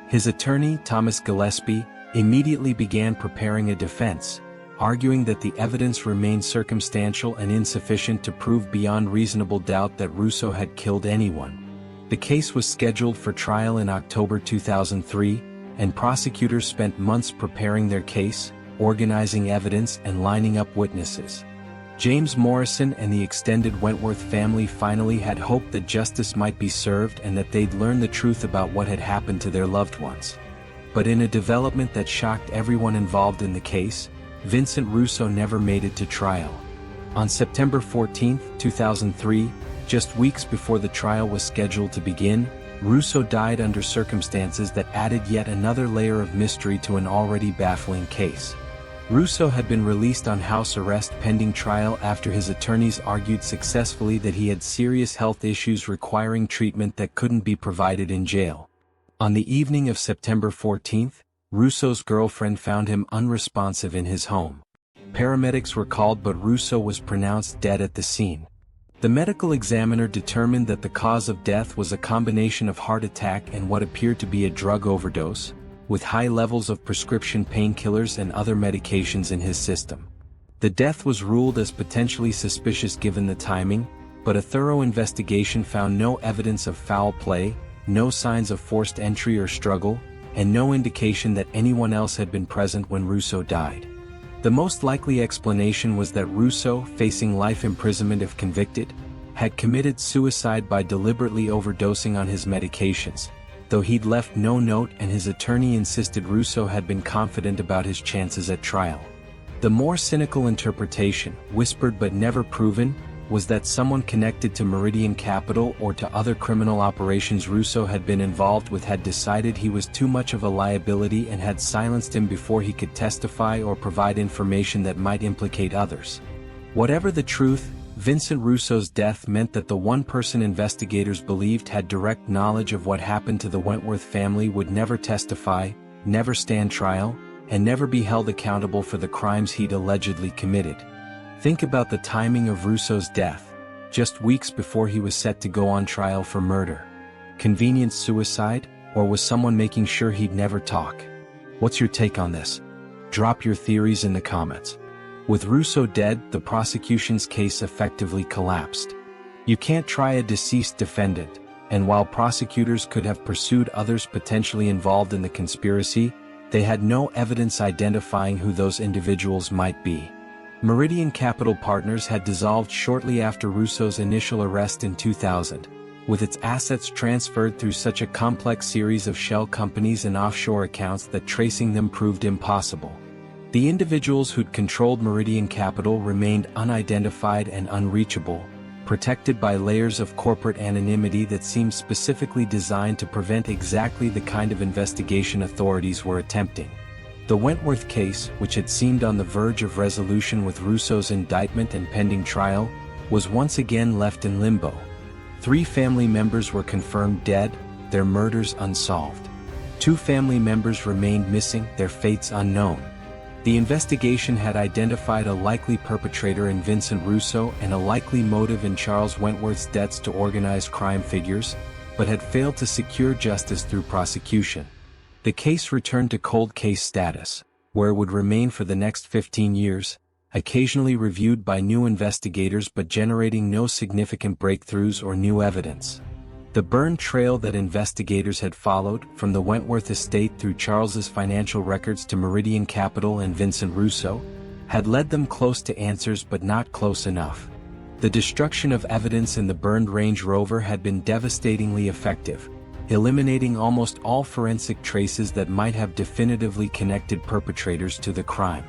His attorney, Thomas Gillespie, immediately began preparing a defense, arguing that the evidence remained circumstantial and insufficient to prove beyond reasonable doubt that Russo had killed anyone. The case was scheduled for trial in October 2003, and prosecutors spent months preparing their case, organizing evidence and lining up witnesses. James Morrison and the extended Wentworth family finally had hoped that justice might be served and that they'd learn the truth about what had happened to their loved ones. But in a development that shocked everyone involved in the case, Vincent Russo never made it to trial. On September 14, 2003, just weeks before the trial was scheduled to begin, Russo died under circumstances that added yet another layer of mystery to an already baffling case. Russo had been released on house arrest pending trial after his attorneys argued successfully that he had serious health issues requiring treatment that couldn't be provided in jail. On the evening of September 14, Russo's girlfriend found him unresponsive in his home. Paramedics were called, but Russo was pronounced dead at the scene. The medical examiner determined that the cause of death was a combination of heart attack and what appeared to be a drug overdose, with high levels of prescription painkillers and other medications in his system. The death was ruled as potentially suspicious given the timing, but a thorough investigation found no evidence of foul play, no signs of forced entry or struggle, and no indication that anyone else had been present when Russo died. The most likely explanation was that Russo, facing life imprisonment if convicted, had committed suicide by deliberately overdosing on his medications, though he'd left no note and his attorney insisted Russo had been confident about his chances at trial. The more cynical interpretation, whispered but never proven, was that someone connected to Meridian Capital or to other criminal operations Russo had been involved with had decided he was too much of a liability and had silenced him before he could testify or provide information that might implicate others. Whatever the truth, Vincent Russo's death meant that the one person investigators believed had direct knowledge of what happened to the Wentworth family would never testify, never stand trial, and never be held accountable for the crimes he'd allegedly committed. Think about the timing of Russo's death, just weeks before he was set to go on trial for murder. Convenient suicide, or was someone making sure he'd never talk? What's your take on this? Drop your theories in the comments. With Russo dead, the prosecution's case effectively collapsed. You can't try a deceased defendant, and while prosecutors could have pursued others potentially involved in the conspiracy, they had no evidence identifying who those individuals might be. Meridian Capital Partners had dissolved shortly after Russo's initial arrest in 2000, with its assets transferred through such a complex series of shell companies and offshore accounts that tracing them proved impossible. The individuals who'd controlled Meridian Capital remained unidentified and unreachable, protected by layers of corporate anonymity that seemed specifically designed to prevent exactly the kind of investigation authorities were attempting. The Wentworth case, which had seemed on the verge of resolution with Russo's indictment and pending trial, was once again left in limbo. 3 family members were confirmed dead, their murders unsolved. 2 family members remained missing, their fates unknown. The investigation had identified a likely perpetrator in Vincent Russo and a likely motive in Charles Wentworth's debts to organized crime figures, but had failed to secure justice through prosecution. The case returned to cold case status, where it would remain for the next 15 years, occasionally reviewed by new investigators but generating no significant breakthroughs or new evidence. The burned trail that investigators had followed, from the Wentworth estate through Charles's financial records to Meridian Capital and Vincent Russo, had led them close to answers but not close enough. The destruction of evidence in the burned Range Rover had been devastatingly effective, eliminating almost all forensic traces that might have definitively connected perpetrators to the crime.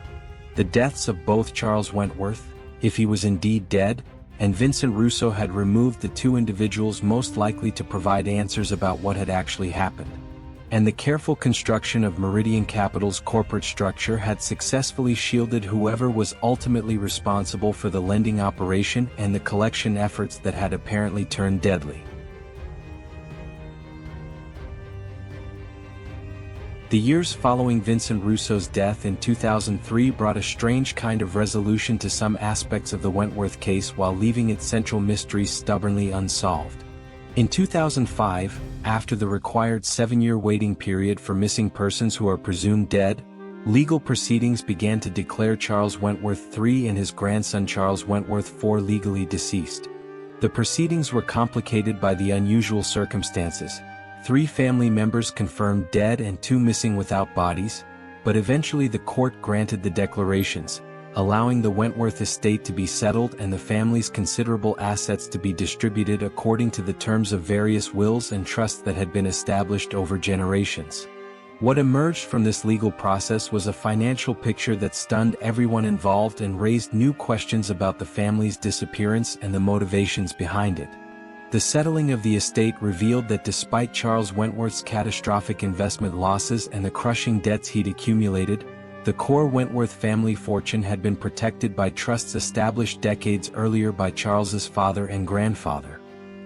The deaths of both Charles Wentworth, if he was indeed dead, and Vincent Russo had removed the 2 individuals most likely to provide answers about what had actually happened. And the careful construction of Meridian Capital's corporate structure had successfully shielded whoever was ultimately responsible for the lending operation and the collection efforts that had apparently turned deadly. The years following Vincent Russo's death in 2003 brought a strange kind of resolution to some aspects of the Wentworth case while leaving its central mysteries stubbornly unsolved. In 2005, after the required 7-year waiting period for missing persons who are presumed dead, legal proceedings began to declare Charles Wentworth III and his grandson Charles Wentworth IV legally deceased. The proceedings were complicated by the unusual circumstances. 3 family members confirmed dead and 2 missing without bodies, but eventually the court granted the declarations, allowing the Wentworth estate to be settled and the family's considerable assets to be distributed according to the terms of various wills and trusts that had been established over generations. What emerged from this legal process was a financial picture that stunned everyone involved and raised new questions about the family's disappearance and the motivations behind it. The settling of the estate revealed that despite Charles Wentworth's catastrophic investment losses and the crushing debts he'd accumulated, the core Wentworth family fortune had been protected by trusts established decades earlier by Charles's father and grandfather.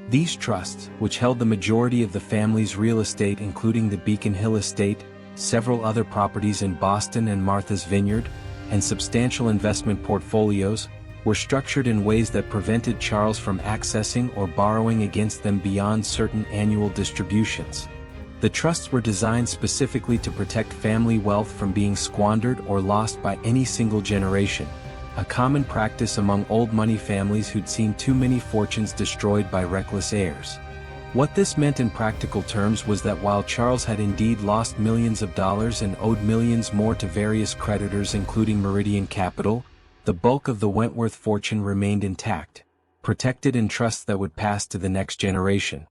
These trusts, which held the majority of the family's real estate including the Beacon Hill estate, several other properties in Boston and Martha's Vineyard, and substantial investment portfolios, were structured in ways that prevented Charles from accessing or borrowing against them beyond certain annual distributions. The trusts were designed specifically to protect family wealth from being squandered or lost by any single generation, a common practice among old money families who'd seen too many fortunes destroyed by reckless heirs. What this meant in practical terms was that while Charles had indeed lost millions of dollars and owed millions more to various creditors including Meridian Capital, the bulk of the Wentworth fortune remained intact, protected in trusts that would pass to the next generation.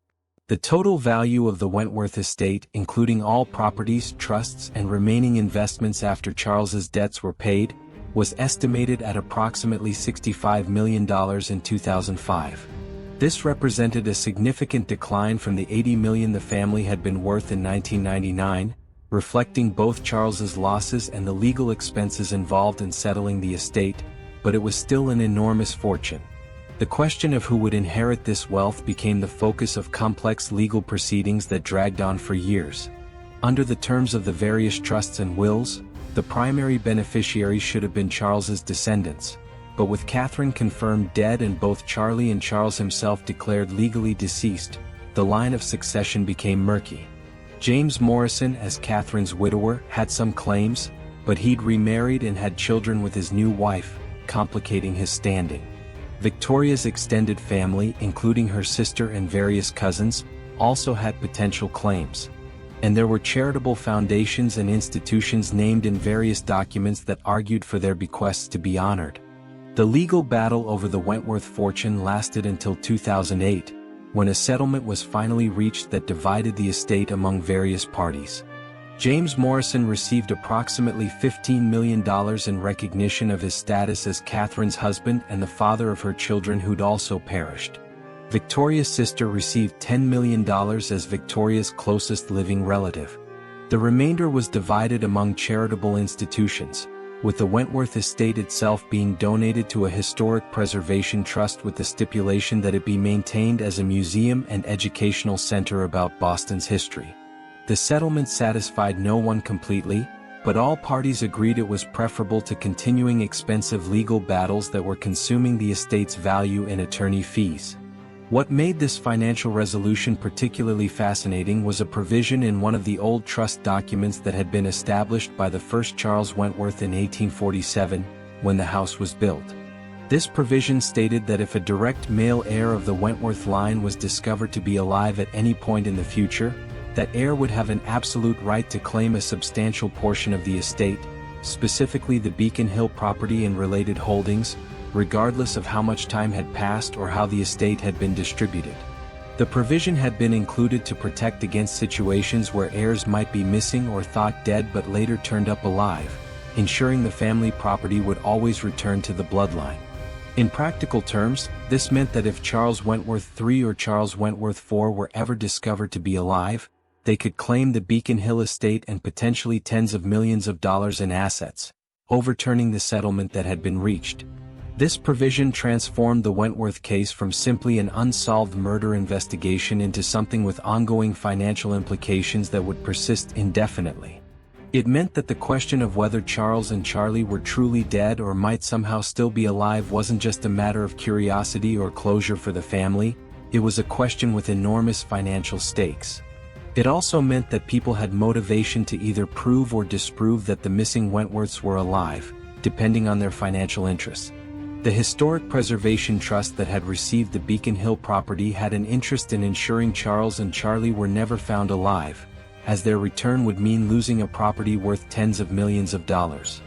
The total value of the Wentworth estate, including all properties, trusts, and remaining investments after Charles's debts were paid, was estimated at approximately $65 million in 2005. This represented a significant decline from the $80 million the family had been worth in 1999, reflecting both Charles's losses and the legal expenses involved in settling the estate, but it was still an enormous fortune. The question of who would inherit this wealth became the focus of complex legal proceedings that dragged on for years. Under the terms of the various trusts and wills, the primary beneficiaries should have been Charles's descendants, but with Catherine confirmed dead and both Charlie and Charles himself declared legally deceased, the line of succession became murky. James Morrison, as Catherine's widower, had some claims, but he'd remarried and had children with his new wife, complicating his standing. Victoria's extended family, including her sister and various cousins, also had potential claims. And there were charitable foundations and institutions named in various documents that argued for their bequests to be honored. The legal battle over the Wentworth fortune lasted until 2008, when a settlement was finally reached that divided the estate among various parties. James Morrison received approximately $15 million in recognition of his status as Catherine's husband and the father of her children who'd also perished. Victoria's sister received $10 million as Victoria's closest living relative. The remainder was divided among charitable institutions, with the Wentworth estate itself being donated to a historic preservation trust with the stipulation that it be maintained as a museum and educational center about Boston's history. The settlement satisfied no one completely, but all parties agreed it was preferable to continuing expensive legal battles that were consuming the estate's value in attorney fees. What made this financial resolution particularly fascinating was a provision in one of the old trust documents that had been established by the first Charles Wentworth in 1847, when the house was built. This provision stated that if a direct male heir of the Wentworth line was discovered to be alive at any point in the future, that heir would have an absolute right to claim a substantial portion of the estate, specifically the Beacon Hill property and related holdings, regardless of how much time had passed or how the estate had been distributed. The provision had been included to protect against situations where heirs might be missing or thought dead but later turned up alive, ensuring the family property would always return to the bloodline. In practical terms, this meant that if Charles Wentworth III or Charles Wentworth IV were ever discovered to be alive, they could claim the Beacon Hill estate and potentially tens of millions of dollars in assets, overturning the settlement that had been reached. This provision transformed the Wentworth case from simply an unsolved murder investigation into something with ongoing financial implications that would persist indefinitely. It meant that the question of whether Charles and Charlie were truly dead or might somehow still be alive wasn't just a matter of curiosity or closure for the family, it was a question with enormous financial stakes. It also meant that people had motivation to either prove or disprove that the missing Wentworths were alive, depending on their financial interests. The Historic Preservation Trust that had received the Beacon Hill property had an interest in ensuring Charles and Charlie were never found alive, as their return would mean losing a property worth tens of millions of dollars.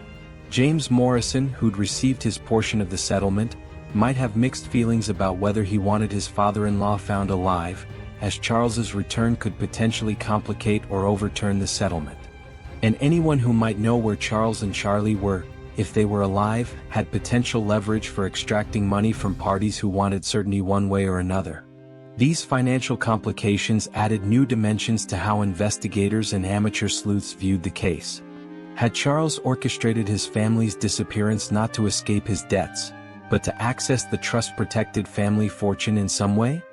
James Morrison, who'd received his portion of the settlement, might have mixed feelings about whether he wanted his father-in-law found alive, as Charles's return could potentially complicate or overturn the settlement. And anyone who might know where Charles and Charlie were, if they were alive, had potential leverage for extracting money from parties who wanted certainty one way or another. These financial complications added new dimensions to how investigators and amateur sleuths viewed the case. Had Charles orchestrated his family's disappearance not to escape his debts, but to access the trust-protected family fortune in some way?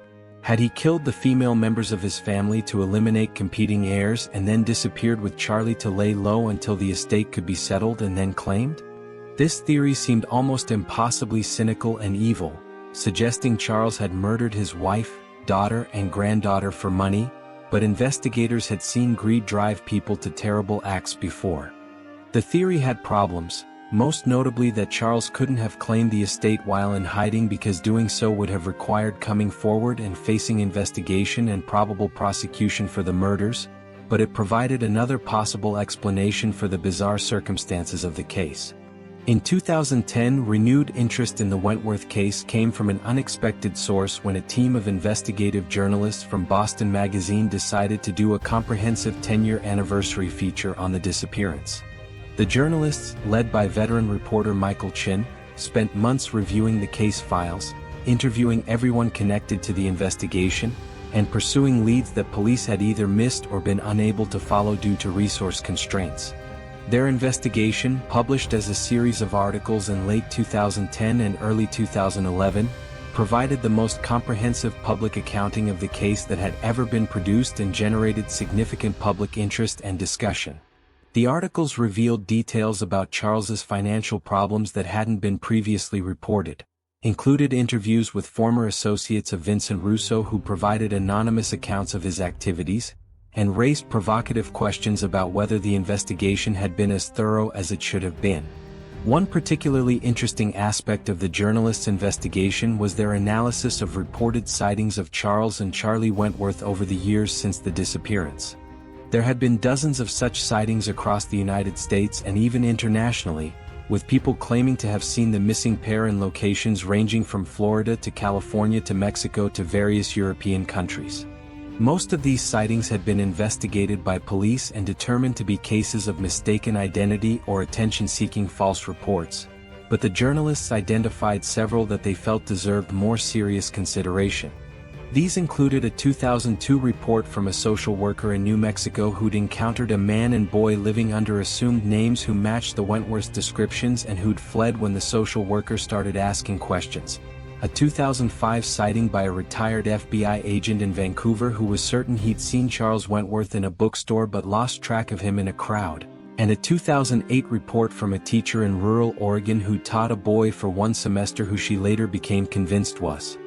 Had he killed the female members of his family to eliminate competing heirs and then disappeared with Charlie to lay low until the estate could be settled and then claimed? This theory seemed almost impossibly cynical and evil, suggesting Charles had murdered his wife, daughter and granddaughter for money, but investigators had seen greed drive people to terrible acts before. The theory had problems, most notably that Charles couldn't have claimed the estate while in hiding because doing so would have required coming forward and facing investigation and probable prosecution for the murders, but it provided another possible explanation for the bizarre circumstances of the case. In 2010, renewed interest in the Wentworth case came from an unexpected source when a team of investigative journalists from Boston Magazine decided to do a comprehensive 10-year anniversary feature on the disappearance. The journalists, led by veteran reporter Michael Chin, spent months reviewing the case files, interviewing everyone connected to the investigation, and pursuing leads that police had either missed or been unable to follow due to resource constraints. Their investigation, published as a series of articles in late 2010 and early 2011, provided the most comprehensive public accounting of the case that had ever been produced and generated significant public interest and discussion. The articles revealed details about Charles's financial problems that hadn't been previously reported, included interviews with former associates of Vincent Russo who provided anonymous accounts of his activities, and raised provocative questions about whether the investigation had been as thorough as it should have been. One particularly interesting aspect of the journalists' investigation was their analysis of reported sightings of Charles and Charlie Wentworth over the years since the disappearance. There had been dozens of such sightings across the United States and even internationally, with people claiming to have seen the missing pair in locations ranging from Florida to California to Mexico to various European countries. Most of these sightings had been investigated by police and determined to be cases of mistaken identity or attention-seeking false reports, but the journalists identified several that they felt deserved more serious consideration. These included a 2002 report from a social worker in New Mexico who'd encountered a man and boy living under assumed names who matched the Wentworth's descriptions and who'd fled when the social worker started asking questions. A 2005 sighting by a retired FBI agent in Vancouver who was certain he'd seen Charles Wentworth in a bookstore but lost track of him in a crowd, and a 2008 report from a teacher in rural Oregon who taught a boy for one semester who she later became convinced was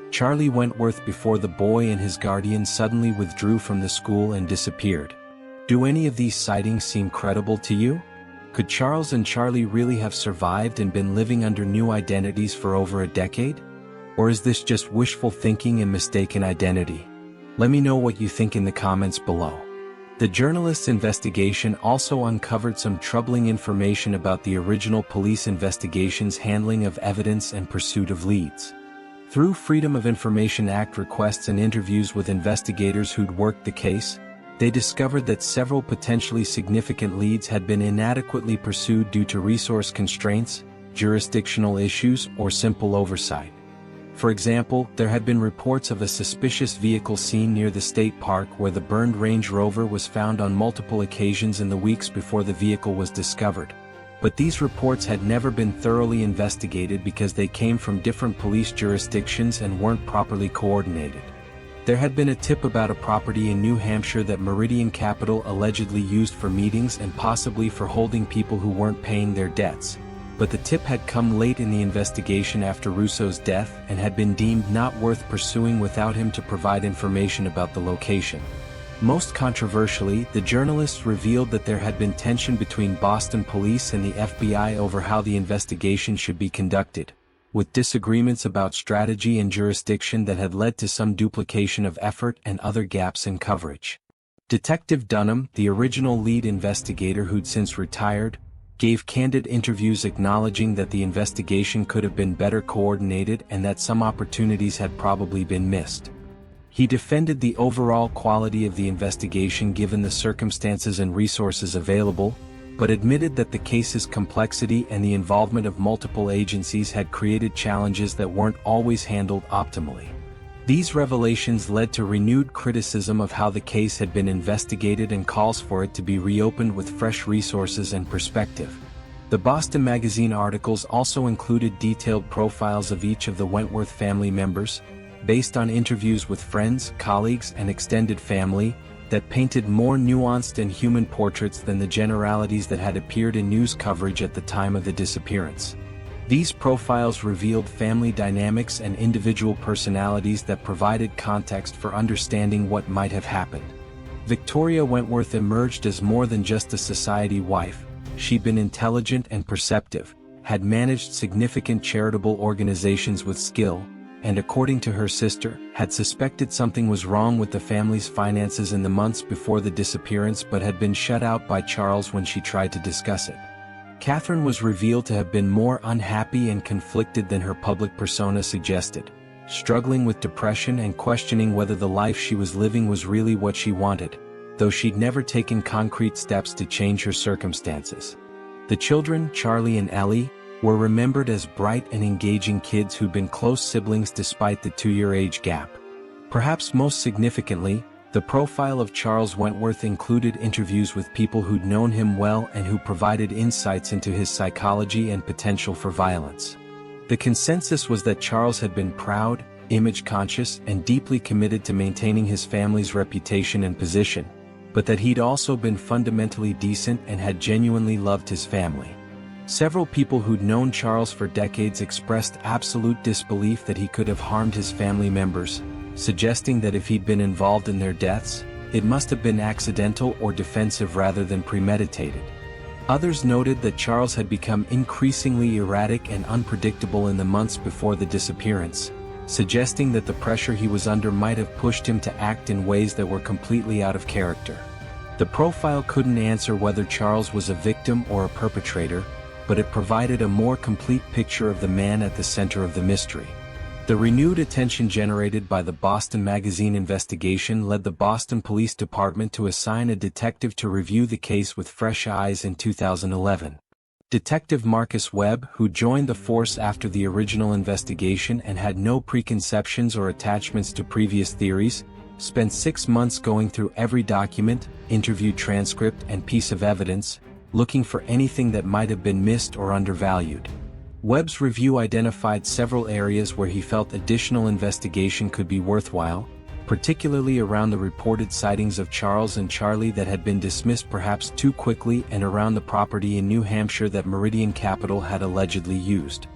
Charlie Wentworth before the boy and his guardian suddenly withdrew from the school and disappeared. Do any of these sightings seem credible to you? Could Charles and Charlie really have survived and been living under new identities for over a decade? Or is this just wishful thinking and mistaken identity? Let me know what you think in the comments below. The journalists' investigation also uncovered some troubling information about the original police investigation's handling of evidence and pursuit of leads. Through Freedom of Information Act requests and interviews with investigators who'd worked the case, they discovered that several potentially significant leads had been inadequately pursued due to resource constraints, jurisdictional issues, or simple oversight. For example, there had been reports of a suspicious vehicle seen near the state park where the burned Range Rover was found on multiple occasions in the weeks before the vehicle was discovered. But these reports had never been thoroughly investigated because they came from different police jurisdictions and weren't properly coordinated. There had been a tip about a property in New Hampshire that Meridian Capital allegedly used for meetings and possibly for holding people who weren't paying their debts, but the tip had come late in the investigation after Russo's death and had been deemed not worth pursuing without him to provide information about the location. Most controversially, the journalists revealed that there had been tension between Boston police and the FBI over how the investigation should be conducted, with disagreements about strategy and jurisdiction that had led to some duplication of effort and other gaps in coverage. Detective Dunham, the original lead investigator who'd since retired, gave candid interviews acknowledging that the investigation could have been better coordinated and that some opportunities had probably been missed. He defended the overall quality of the investigation given the circumstances and resources available, but admitted that the case's complexity and the involvement of multiple agencies had created challenges that weren't always handled optimally. These revelations led to renewed criticism of how the case had been investigated and calls for it to be reopened with fresh resources and perspective. The Boston Magazine articles also included detailed profiles of each of the Wentworth family members, based on interviews with friends, colleagues, and extended family, that painted more nuanced and human portraits than the generalities that had appeared in news coverage at the time of the disappearance. These profiles revealed family dynamics and individual personalities that provided context for understanding what might have happened. Victoria Wentworth emerged as more than just a society wife. She'd been intelligent and perceptive, had managed significant charitable organizations with skill, and according to her sister, had suspected something was wrong with the family's finances in the months before the disappearance but had been shut out by Charles when she tried to discuss it. Catherine was revealed to have been more unhappy and conflicted than her public persona suggested, struggling with depression and questioning whether the life she was living was really what she wanted, though she'd never taken concrete steps to change her circumstances. The children, Charlie and Ellie, were remembered as bright and engaging kids who'd been close siblings despite the 2-year age gap. Perhaps most significantly, the profile of Charles Wentworth included interviews with people who'd known him well and who provided insights into his psychology and potential for violence. The consensus was that Charles had been proud, image-conscious, and deeply committed to maintaining his family's reputation and position, but that he'd also been fundamentally decent and had genuinely loved his family. Several people who'd known Charles for decades expressed absolute disbelief that he could have harmed his family members, suggesting that if he'd been involved in their deaths, it must have been accidental or defensive rather than premeditated. Others noted that Charles had become increasingly erratic and unpredictable in the months before the disappearance, suggesting that the pressure he was under might have pushed him to act in ways that were completely out of character. The profile couldn't answer whether Charles was a victim or a perpetrator, but it provided a more complete picture of the man at the center of the mystery. The renewed attention generated by the Boston Magazine investigation led the Boston Police Department to assign a detective to review the case with fresh eyes in 2011. Detective Marcus Webb, who joined the force after the original investigation and had no preconceptions or attachments to previous theories, spent 6 months going through every document, interview transcript, and piece of evidence, looking for anything that might have been missed or undervalued. Webb's review identified several areas where he felt additional investigation could be worthwhile, particularly around the reported sightings of Charles and Charlie that had been dismissed perhaps too quickly and around the property in New Hampshire that Meridian Capital had allegedly used.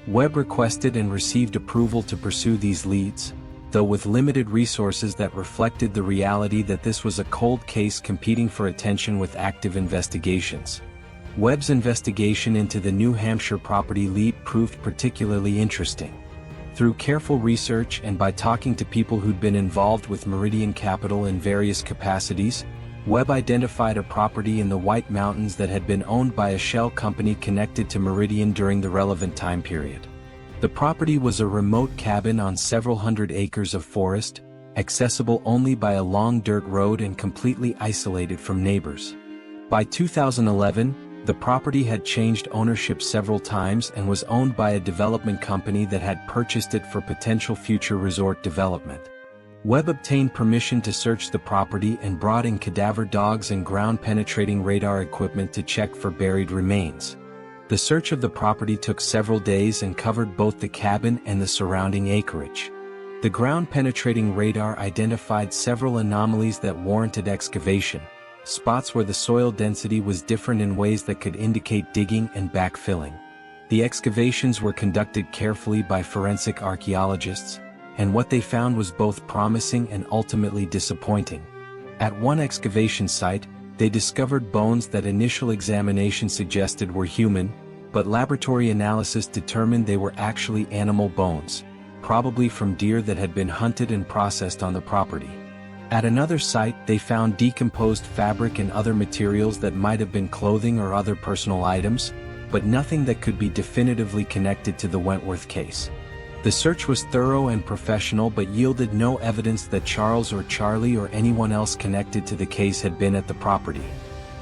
Webb requested and received approval to pursue these leads, though with limited resources that reflected the reality that this was a cold case competing for attention with active investigations. Webb's investigation into the New Hampshire property lead proved particularly interesting. Through careful research and by talking to people who'd been involved with Meridian Capital in various capacities, Webb identified a property in the White Mountains that had been owned by a shell company connected to Meridian during the relevant time period. The property was a remote cabin on several hundred acres of forest, accessible only by a long dirt road and completely isolated from neighbors. By 2011, the property had changed ownership several times and was owned by a development company that had purchased it for potential future resort development. Webb obtained permission to search the property and brought in cadaver dogs and ground-penetrating radar equipment to check for buried remains. The search of the property took several days and covered both the cabin and the surrounding acreage. The ground-penetrating radar identified several anomalies that warranted excavation, spots where the soil density was different in ways that could indicate digging and backfilling. The excavations were conducted carefully by forensic archaeologists, and what they found was both promising and ultimately disappointing. At one excavation site, they discovered bones that initial examination suggested were human, but laboratory analysis determined they were actually animal bones, probably from deer that had been hunted and processed on the property. At another site, they found decomposed fabric and other materials that might have been clothing or other personal items, but nothing that could be definitively connected to the Wentworth case. The search was thorough and professional but yielded no evidence that Charles or Charlie or anyone else connected to the case had been at the property.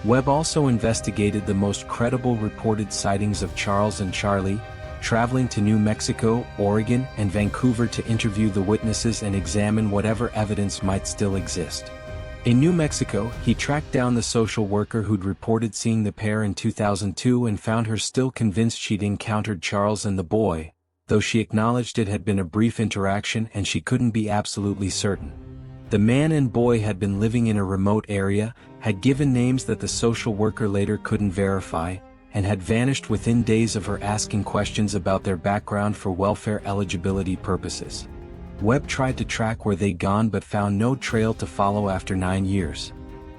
Webb also investigated the most credible reported sightings of Charles and Charlie, traveling to New Mexico, Oregon, and Vancouver to interview the witnesses and examine whatever evidence might still exist. In New Mexico, he tracked down the social worker who'd reported seeing the pair in 2002 and found her still convinced she'd encountered Charles and the boy, though she acknowledged it had been a brief interaction and she couldn't be absolutely certain. The man and boy had been living in a remote area, had given names that the social worker later couldn't verify, and had vanished within days of her asking questions about their background for welfare eligibility purposes. Webb tried to track where they'd gone but found no trail to follow after 9 years.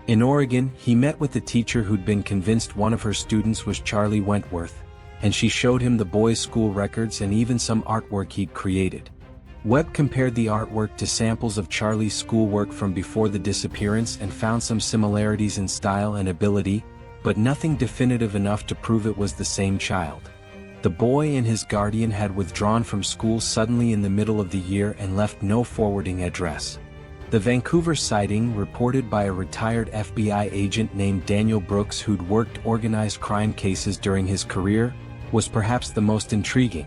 In Oregon, he met with the teacher who'd been convinced one of her students was Charlie Wentworth, and she showed him the boy's school records and even some artwork he'd created. Webb compared the artwork to samples of Charlie's schoolwork from before the disappearance and found some similarities in style and ability, but nothing definitive enough to prove it was the same child. The boy and his guardian had withdrawn from school suddenly in the middle of the year and left no forwarding address. The Vancouver sighting, reported by a retired FBI agent named Daniel Brooks who'd worked organized crime cases during his career, was perhaps the most intriguing.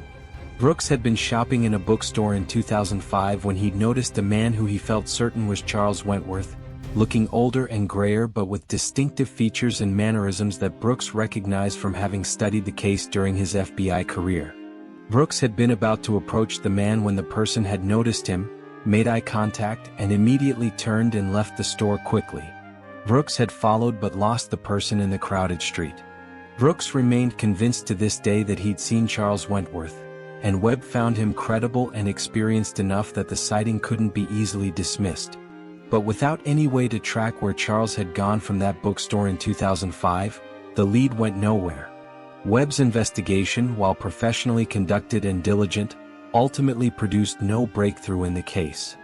Brooks had been shopping in a bookstore in 2005 when he'd noticed a man who he felt certain was Charles Wentworth, looking older and grayer but with distinctive features and mannerisms that Brooks recognized from having studied the case during his FBI career. Brooks had been about to approach the man when the person had noticed him, made eye contact, and immediately turned and left the store quickly. Brooks had followed but lost the person in the crowded street. Brooks remained convinced to this day that he'd seen Charles Wentworth, and Webb found him credible and experienced enough that the sighting couldn't be easily dismissed. But without any way to track where Charles had gone from that bookstore in 2005, the lead went nowhere. Webb's investigation, while professionally conducted and diligent, ultimately produced no breakthrough in the case.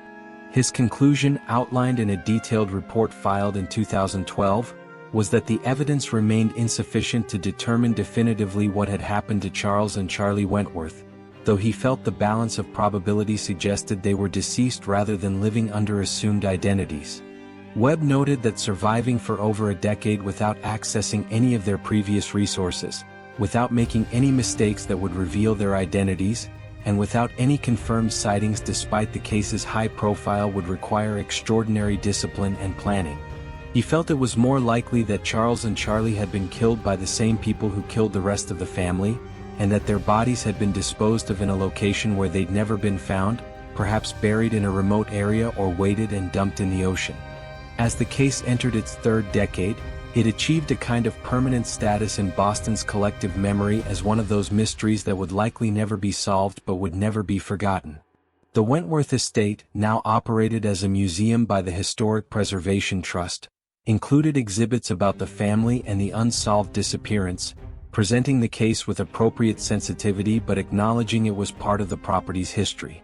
His conclusion, outlined in a detailed report filed in 2012, was that the evidence remained insufficient to determine definitively what had happened to Charles and Charlie Wentworth, though he felt the balance of probability suggested they were deceased rather than living under assumed identities. Webb noted that surviving for over a decade without accessing any of their previous resources, without making any mistakes that would reveal their identities, and without any confirmed sightings despite the case's high profile would require extraordinary discipline and planning. He felt it was more likely that Charles and Charlie had been killed by the same people who killed the rest of the family, and that their bodies had been disposed of in a location where they'd never been found, perhaps buried in a remote area or weighted and dumped in the ocean. As the case entered its third decade, it achieved a kind of permanent status in Boston's collective memory as one of those mysteries that would likely never be solved but would never be forgotten. The Wentworth estate, now operated as a museum by the Historic Preservation Trust, included exhibits about the family and the unsolved disappearance, presenting the case with appropriate sensitivity but acknowledging it was part of the property's history.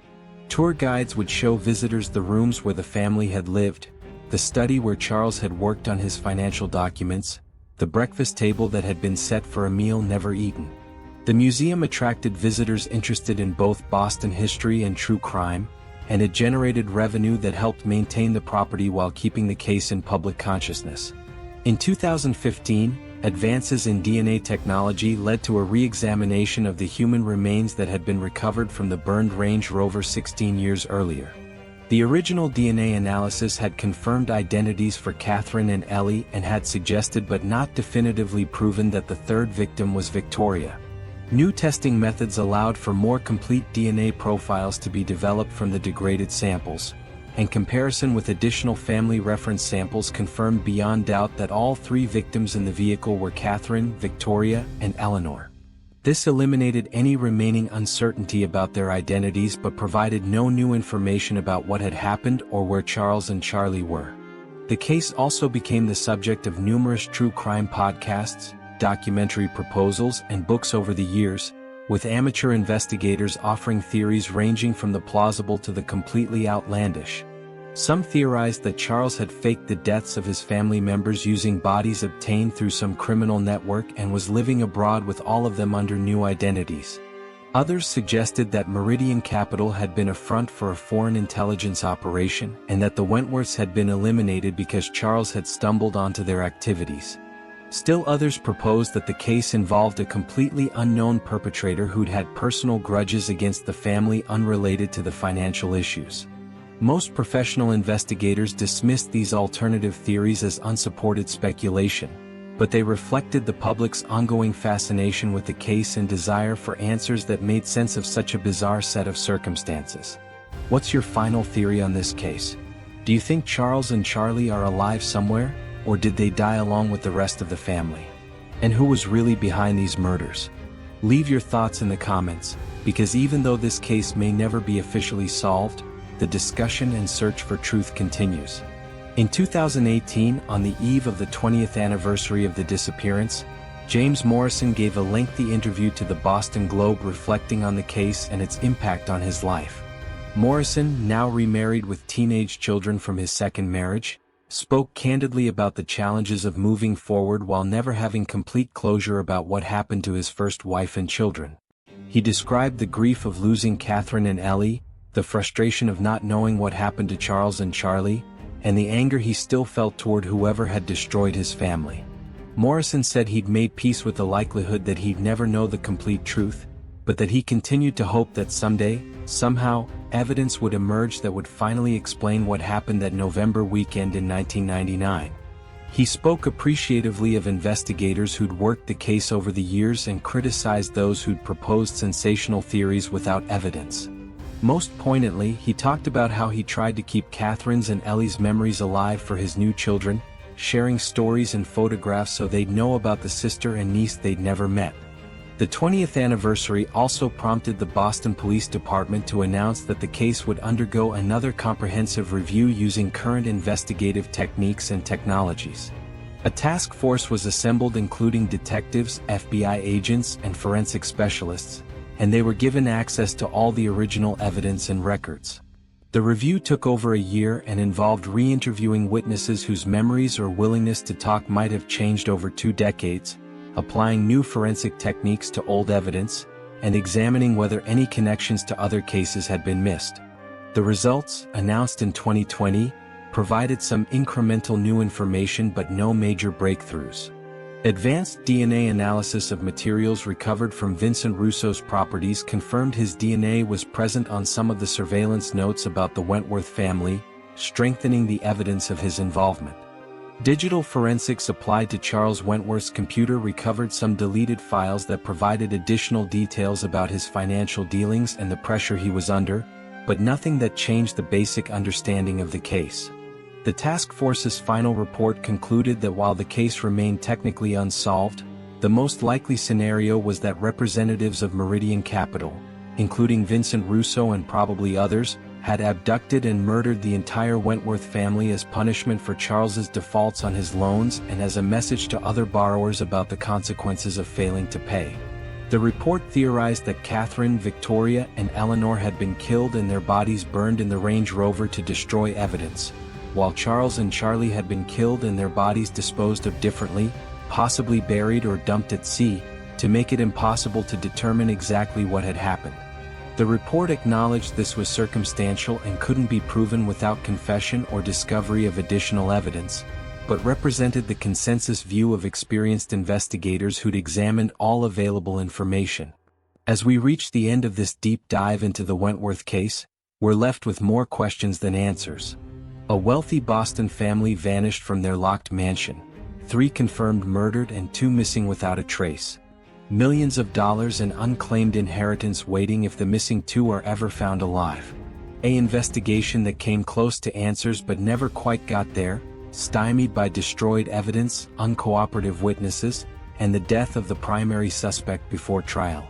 Tour guides would show visitors the rooms where the family had lived, the study where Charles had worked on his financial documents, the breakfast table that had been set for a meal never eaten. The museum attracted visitors interested in both Boston history and true crime, and it generated revenue that helped maintain the property while keeping the case in public consciousness. In 2015, advances in DNA technology led to a re-examination of the human remains that had been recovered from the burned Range Rover 16 years earlier. The original DNA analysis had confirmed identities for Catherine and Ellie and had suggested but not definitively proven that the third victim was Victoria. New testing methods allowed for more complete DNA profiles to be developed from the degraded samples, and comparison with additional family reference samples confirmed beyond doubt that all three victims in the vehicle were Catherine, Victoria, and Eleanor. This eliminated any remaining uncertainty about their identities but provided no new information about what had happened or where Charles and Charlie were. The case also became the subject of numerous true crime podcasts, documentary proposals, and books over the years, with amateur investigators offering theories ranging from the plausible to the completely outlandish. Some theorized that Charles had faked the deaths of his family members using bodies obtained through some criminal network and was living abroad with all of them under new identities. Others suggested that Meridian Capital had been a front for a foreign intelligence operation and that the Wentworths had been eliminated because Charles had stumbled onto their activities. Still others proposed that the case involved a completely unknown perpetrator who'd had personal grudges against the family unrelated to the financial issues. Most professional investigators dismissed these alternative theories as unsupported speculation, but they reflected the public's ongoing fascination with the case and desire for answers that made sense of such a bizarre set of circumstances. What's your final theory on this case? Do you think Charles and Charlie are alive somewhere, or did they die along with the rest of the family? And who was really behind these murders? Leave your thoughts in the comments, because even though this case may never be officially solved, the discussion and search for truth continues. In 2018, on the eve of the 20th anniversary of the disappearance, James Morrison gave a lengthy interview to the Boston Globe reflecting on the case and its impact on his life. Morrison, now remarried with teenage children from his second marriage, spoke candidly about the challenges of moving forward while never having complete closure about what happened to his first wife and children. He described the grief of losing Catherine and Ellie, the frustration of not knowing what happened to Charles and Charlie, and the anger he still felt toward whoever had destroyed his family. Morrison said he'd made peace with the likelihood that he'd never know the complete truth, but that he continued to hope that someday, somehow, evidence would emerge that would finally explain what happened that November weekend in 1999. He spoke appreciatively of investigators who'd worked the case over the years and criticized those who'd proposed sensational theories without evidence. Most poignantly, he talked about how he tried to keep Catherine's and Ellie's memories alive for his new children, sharing stories and photographs so they'd know about the sister and niece they'd never met. The 20th anniversary also prompted the Boston Police Department to announce that the case would undergo another comprehensive review using current investigative techniques and technologies. A task force was assembled including detectives, FBI agents, and forensic specialists, and they were given access to all the original evidence and records. The review took over a year and involved re-interviewing witnesses whose memories or willingness to talk might have changed over 2 decades, applying new forensic techniques to old evidence, and examining whether any connections to other cases had been missed. The results, announced in 2020, provided some incremental new information but no major breakthroughs. Advanced DNA analysis of materials recovered from Vincent Russo's properties confirmed his DNA was present on some of the surveillance notes about the Wentworth family, strengthening the evidence of his involvement. Digital forensics applied to Charles Wentworth's computer recovered some deleted files that provided additional details about his financial dealings and the pressure he was under, but nothing that changed the basic understanding of the case. The task force's final report concluded that while the case remained technically unsolved, the most likely scenario was that representatives of Meridian Capital, including Vincent Russo and probably others, had abducted and murdered the entire Wentworth family as punishment for Charles's defaults on his loans and as a message to other borrowers about the consequences of failing to pay. The report theorized that Catherine, Victoria, and Eleanor had been killed and their bodies burned in the Range Rover to destroy evidence, while Charles and Charlie had been killed and their bodies disposed of differently, possibly buried or dumped at sea, to make it impossible to determine exactly what had happened. The report acknowledged this was circumstantial and couldn't be proven without confession or discovery of additional evidence, but represented the consensus view of experienced investigators who'd examined all available information. As we reach the end of this deep dive into the Wentworth case, we're left with more questions than answers. A wealthy Boston family vanished from their locked mansion, 3 confirmed murdered and 2 missing without a trace. millions of dollars in unclaimed inheritance waiting if the missing two are ever found alive. An investigation that came close to answers but never quite got there, stymied by destroyed evidence, uncooperative witnesses, and the death of the primary suspect before trial.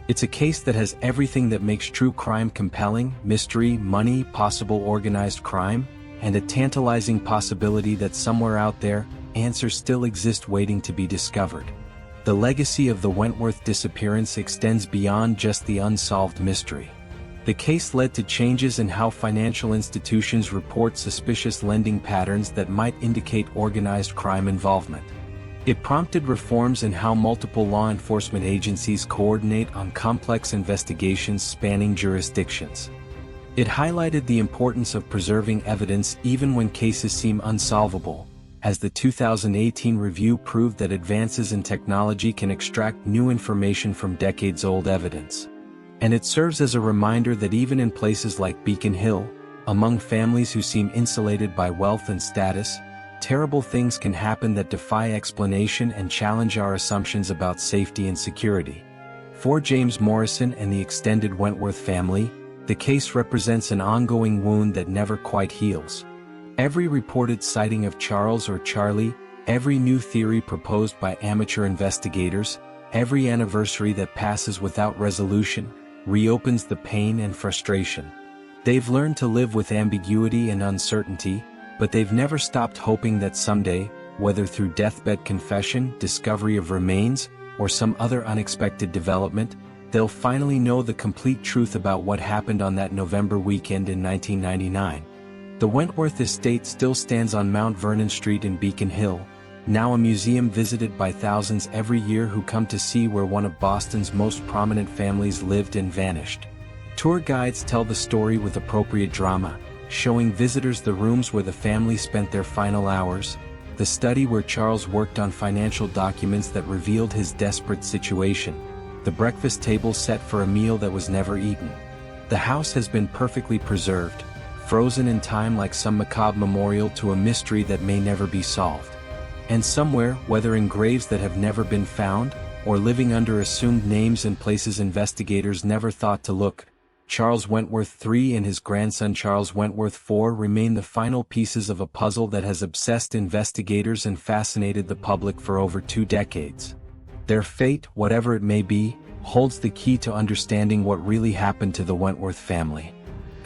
It's a case that has everything that makes true crime compelling: mystery, money, possible organized crime, and a tantalizing possibility that somewhere out there, answers still exist waiting to be discovered. The legacy of the Wentworth disappearance extends beyond just the unsolved mystery. The case led to changes in how financial institutions report suspicious lending patterns that might indicate organized crime involvement. It prompted reforms in how multiple law enforcement agencies coordinate on complex investigations spanning jurisdictions. It highlighted the importance of preserving evidence even when cases seem unsolvable, as the 2018 review proved that advances in technology can extract new information from decades-old evidence. And it serves as a reminder that even in places like Beacon Hill, among families who seem insulated by wealth and status, terrible things can happen that defy explanation and challenge our assumptions about safety and security. For James Morrison and the extended Wentworth family, the case represents an ongoing wound that never quite heals. Every reported sighting of Charles or Charlie, every new theory proposed by amateur investigators, every anniversary that passes without resolution, reopens the pain and frustration. They've learned to live with ambiguity and uncertainty, but they've never stopped hoping that someday, whether through deathbed confession, discovery of remains, or some other unexpected development, they'll finally know the complete truth about what happened on that November weekend in 1999. The Wentworth estate still stands on Mount Vernon Street in Beacon Hill, now a museum visited by thousands every year who come to see where one of Boston's most prominent families lived and vanished. Tour guides tell the story with appropriate drama, showing visitors the rooms where the family spent their final hours, the study where Charles worked on financial documents that revealed his desperate situation, the breakfast table set for a meal that was never eaten. The house has been perfectly preserved, frozen in time like some macabre memorial to a mystery that may never be solved. And somewhere, whether in graves that have never been found, or living under assumed names in places investigators never thought to look, Charles Wentworth III and his grandson Charles Wentworth IV remain the final pieces of a puzzle that has obsessed investigators and fascinated the public for over 2 decades. Their fate, whatever it may be, holds the key to understanding what really happened to the Wentworth family.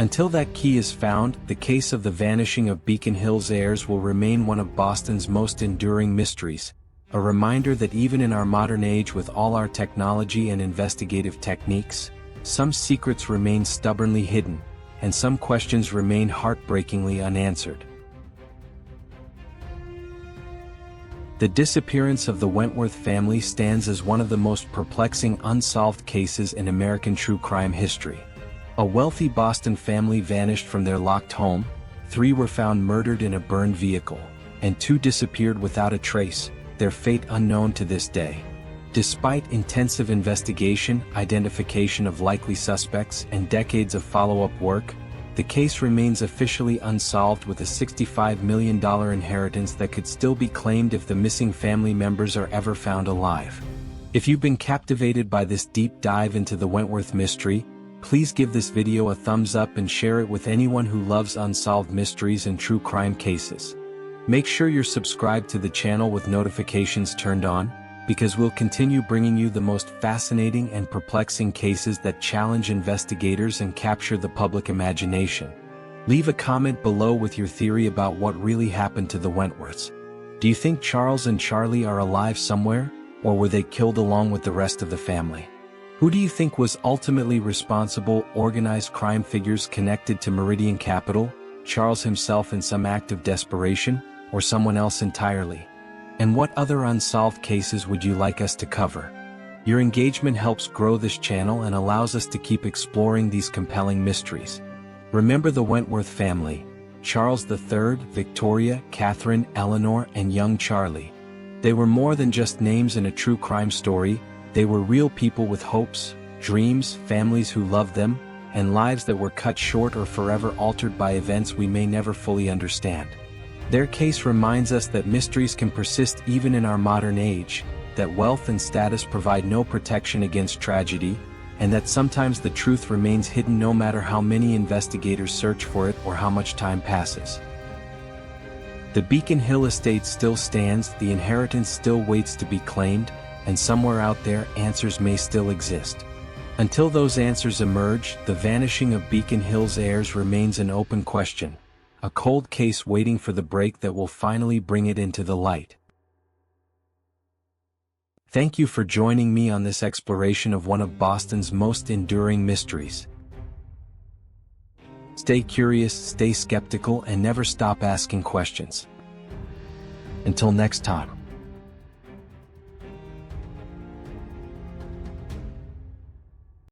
Until that key is found, the case of the vanishing of Beacon Hill's heirs will remain one of Boston's most enduring mysteries, a reminder that even in our modern age with all our technology and investigative techniques, some secrets remain stubbornly hidden, and some questions remain heartbreakingly unanswered. The disappearance of the Wentworth family stands as one of the most perplexing unsolved cases in American true crime history. A wealthy Boston family vanished from their locked home, 3 were found murdered in a burned vehicle, and 2 disappeared without a trace, their fate unknown to this day. Despite intensive investigation, identification of likely suspects, and decades of follow-up work, the case remains officially unsolved with a $65 million inheritance that could still be claimed if the missing family members are ever found alive. If you've been captivated by this deep dive into the Wentworth mystery, please give this video a thumbs up and share it with anyone who loves unsolved mysteries and true crime cases. Make sure you're subscribed to the channel with notifications turned on, because we'll continue bringing you the most fascinating and perplexing cases that challenge investigators and capture the public imagination. Leave a comment below with your theory about what really happened to the Wentworths. Do you think Charles and Charlie are alive somewhere, or were they killed along with the rest of the family? Who do you think was ultimately responsible? Organized crime figures connected to Meridian Capital, Charles himself in some act of desperation, or someone else entirely? And what other unsolved cases would you like us to cover? Your engagement helps grow this channel and allows us to keep exploring these compelling mysteries. Remember the Wentworth family: Charles III, Victoria, Catherine, Eleanor, and young Charlie. They were more than just names in a true crime story. They were real people with hopes, dreams, families who loved them, and lives that were cut short or forever altered by events we may never fully understand. Their case reminds us that mysteries can persist even in our modern age, that wealth and status provide no protection against tragedy, and that sometimes the truth remains hidden no matter how many investigators search for it or how much time passes. The Beacon Hill estate still stands, the inheritance still waits to be claimed, and somewhere out there answers may still exist. Until those answers emerge, the vanishing of Beacon Hill's heirs remains an open question, a cold case waiting for the break that will finally bring it into the light. Thank you for joining me on this exploration of one of Boston's most enduring mysteries. Stay curious, stay skeptical, and never stop asking questions. Until next time.